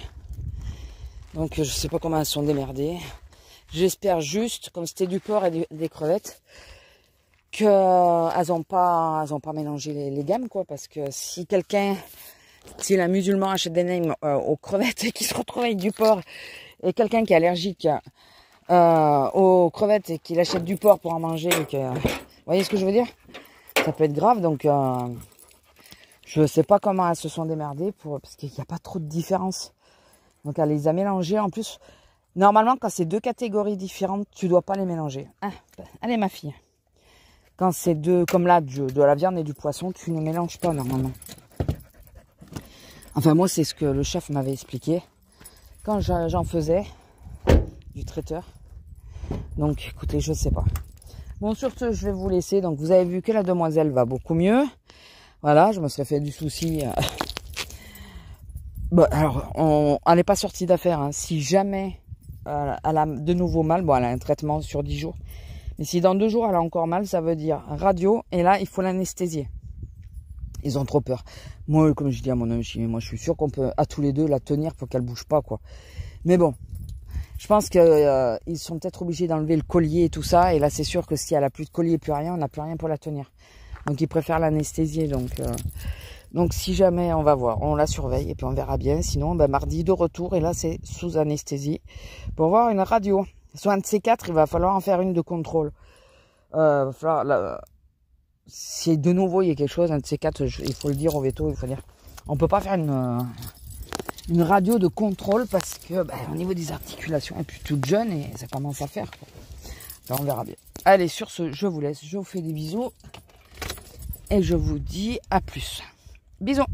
Donc, je sais pas comment elles sont démerdées. J'espère juste, comme c'était du porc et des crevettes, qu'elles n'ont pas mélangé les gammes, quoi. Parce que si un musulman achète des nems aux crevettes et qu'il se retrouve avec du porc, et quelqu'un qui est allergique aux crevettes et qu'il achète du porc pour en manger, vous voyez ce que je veux dire? Ça peut être grave, donc je sais pas comment elles se sont démerdées parce qu'il n'y a pas trop de différence. Donc elle les a mélangées. En plus, normalement, quand c'est 2 catégories différentes, tu dois pas les mélanger. Allez, ma fille. Quand c'est comme là, de la viande et du poisson, tu ne mélanges pas normalement. Enfin, moi, c'est ce que le chef m'avait expliqué quand j'en faisais du traiteur. Donc, écoutez, je sais pas. Bon, sur ce, je vais vous laisser. Donc, vous avez vu que la demoiselle va beaucoup mieux. Voilà, je me serais fait du souci. Bon, alors, elle n'est pas sortie d'affaire. Hein. Si jamais elle a de nouveau mal, bon, elle a un traitement sur 10 jours. Mais si dans 2 jours, elle a encore mal, ça veut dire radio. Et là, il faut l'anesthésier. Ils ont trop peur. Moi, comme je dis à mon homme, moi, je suis sûr qu'on peut, à tous les deux, la tenir pour qu'elle bouge pas, quoi. Mais bon, je pense que ils sont peut-être obligés d'enlever le collier et tout ça. Et là, c'est sûr que si elle a plus de collier, plus rien, on n'a plus rien pour la tenir. Donc, ils préfèrent l'anesthésier. Donc, si jamais, on va voir. On la surveille et puis on verra bien. Sinon, ben, mardi, de retour. Et là, c'est sous anesthésie pour voir une radio. Soit un de ces 4, il va falloir en faire une de contrôle. Il va falloir... Si de nouveau il y a quelque chose, un de ces 4, il faut le dire au veto, il faut dire. On peut pas faire une radio de contrôle parce que au niveau des articulations, elle est plus toute jeune et ça commence à faire. Quoi. Alors, on verra bien. Allez, sur ce, je vous laisse, je vous fais des bisous et je vous dis à plus. Bisous.